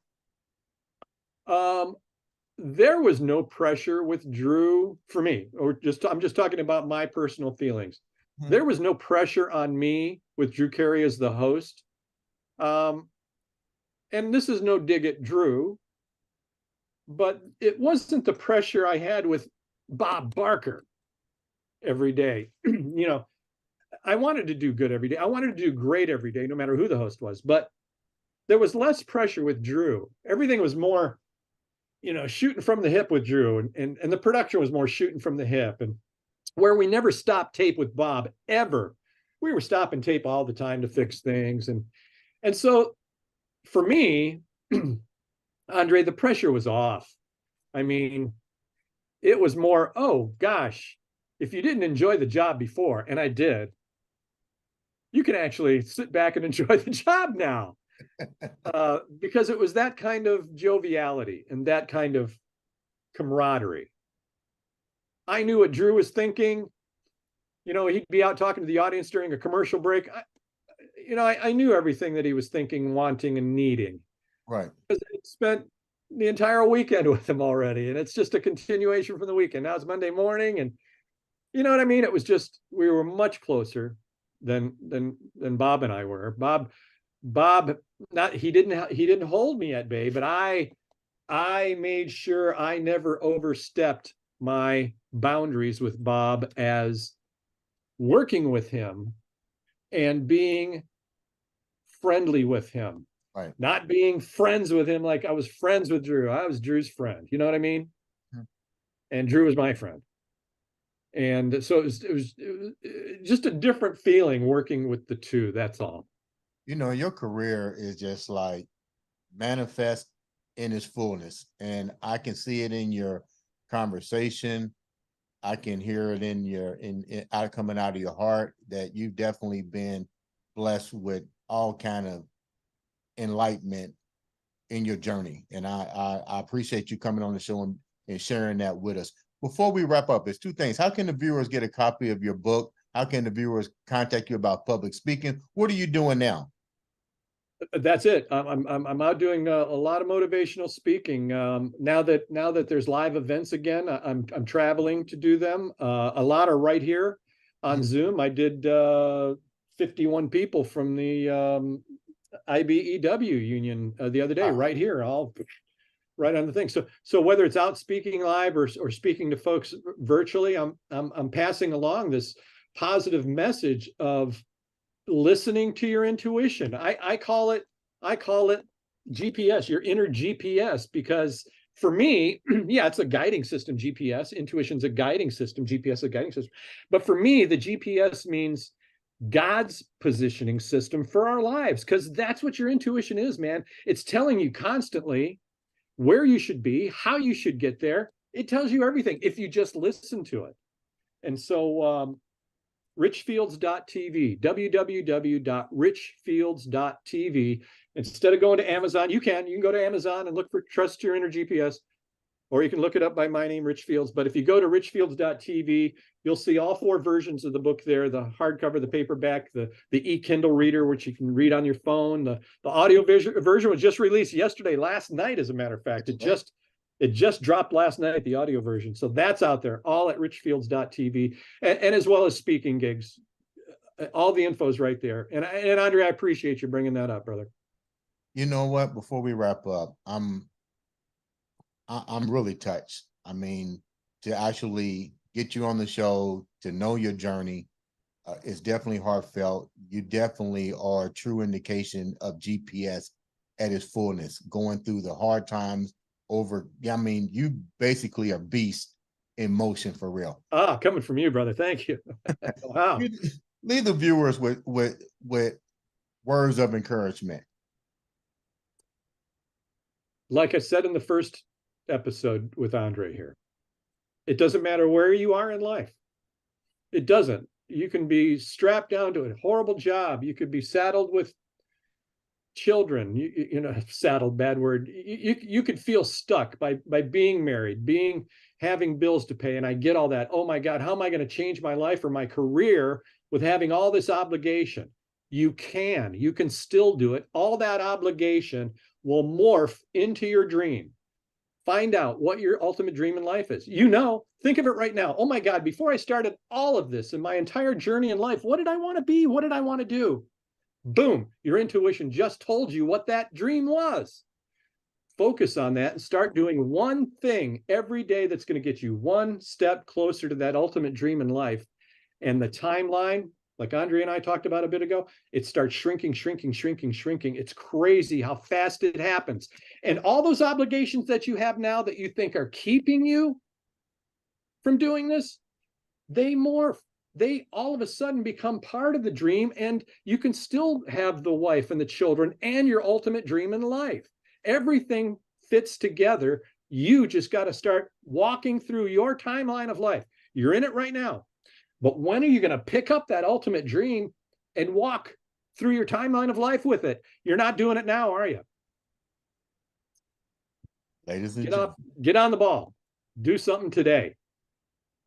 There was no pressure with Drew for me, I'm just talking about my personal feelings. Mm-hmm. There was no pressure on me with Drew Carey as the host. And this is no dig at Drew, but it wasn't the pressure I had with Bob Barker every day. I wanted to do good every day. I wanted to do great every day, no matter who the host was. But there was less pressure with Drew. Everything was more, shooting from the hip with Drew, and the production was more shooting from the hip. And where we never stopped tape with Bob, ever. We were stopping tape all the time to fix things. And so for me, Andre, the pressure was off. I mean, it was more, oh gosh, if you didn't enjoy the job before, and I did, you can actually sit back and enjoy the job now. Because it was that kind of joviality and that kind of camaraderie. I knew what Drew was thinking. He'd be out talking to the audience during a commercial break. I knew everything that he was thinking, wanting, and needing. Right. Because I spent the entire weekend with him already, and it's just a continuation from the weekend. Now it's Monday morning, and you know what I mean? It was just, we were much closer than Bob and I were. Bob, he didn't hold me at bay, but I made sure I never overstepped my boundaries with Bob as working with him and being friendly with him. Right. Not being friends with him like I was friends with Drew. I was Drew's friend. You know what I mean? Mm-hmm. And Drew was my friend. And so it was just a different feeling working with the two. That's all. Your career is just like manifest in its fullness. And I can see it in your conversation. I can hear it in coming out of your heart that you've definitely been blessed with all kind of enlightenment in your journey. And I appreciate you coming on the show and sharing that with us. before we wrap up, there's two things. How can the viewers get a copy of your book? How can the viewers contact you about public speaking? What are you doing now? That's it. I'm out doing a lot of motivational speaking. Now that there's live events again, I'm traveling to do them. A lot are right here on Zoom. I did 51 people from the IBEW union the other day, right here, all right on the thing. So whether it's out speaking live or speaking to folks virtually, I'm passing along this positive message of listening to your intuition. I call it GPS, your inner GPS, because for me, yeah, it's a guiding system, GPS. Intuition's a guiding system, GPS a guiding system. But for me, the GPS means God's positioning system for our lives, because that's what your intuition is, man. It's telling you constantly where you should be, how you should get there. It tells you everything if you just listen to it. And so richfields.tv, www.richfields.tv. Instead of going to Amazon, you can go to Amazon and look for Trust Your Inner GPS, or you can look it up by my name, Rich Fields. But if you go to richfields.tv, you'll see all 4 versions of the book there: the hardcover, the paperback, the e-Kindle reader, which you can read on your phone. The audio version was just released yesterday, last night, as a matter of fact. It just dropped last night, the audio version. So that's out there, all at richfields.tv, and as well as speaking gigs. All the info is right there. And Andre, I appreciate you bringing that up, brother. You know what? Before we wrap up, I'm really touched. I mean, to actually get you on the show, to know your journey, is definitely heartfelt. You definitely are a true indication of GPS at its fullness, going through the hard times. I mean, you basically are beast in motion for real. Coming from you, brother. Thank you. Wow. Leave the viewers with words of encouragement. Like I said in the first episode with Andre here, it doesn't matter where you are in life. It doesn't. You can be strapped down to a horrible job. You could be saddled with children, you know, saddled, bad word. You could feel stuck by being married, having bills to pay. And I get all that. Oh my God, how am I going to change my life or my career with having all this obligation? You can still do it. All that obligation will morph into your dream. Find out what your ultimate dream in life is. Think of it right now. Oh my God, before I started all of this in my entire journey in life, what did I want to be? What did I want to do? Boom, your intuition just told you what that dream was. Focus on that and start doing one thing every day that's going to get you one step closer to that ultimate dream in life. And the timeline, like Andre and I talked about a bit ago, it starts shrinking. It's crazy how fast it happens. And all those obligations that you have now that you think are keeping you from doing this, they morph. They all of a sudden become part of the dream, and you can still have the wife and the children and your ultimate dream in life. Everything fits together. You just got to start walking through your timeline of life. You're in it right now. But when are you going to pick up that ultimate dream and walk through your timeline of life with it? You're not doing it now, are you? Ladies and gentlemen, get on the ball. Do something today.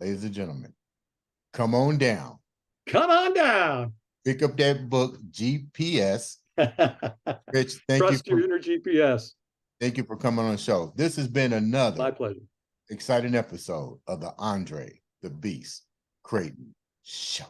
Ladies and gentlemen, come on down. Come on down. Pick up that book, GPS. Rich, Trust your inner GPS. Thank you for coming on the show. This has been another my pleasure, exciting episode of the Andre the Beast Crayton Show.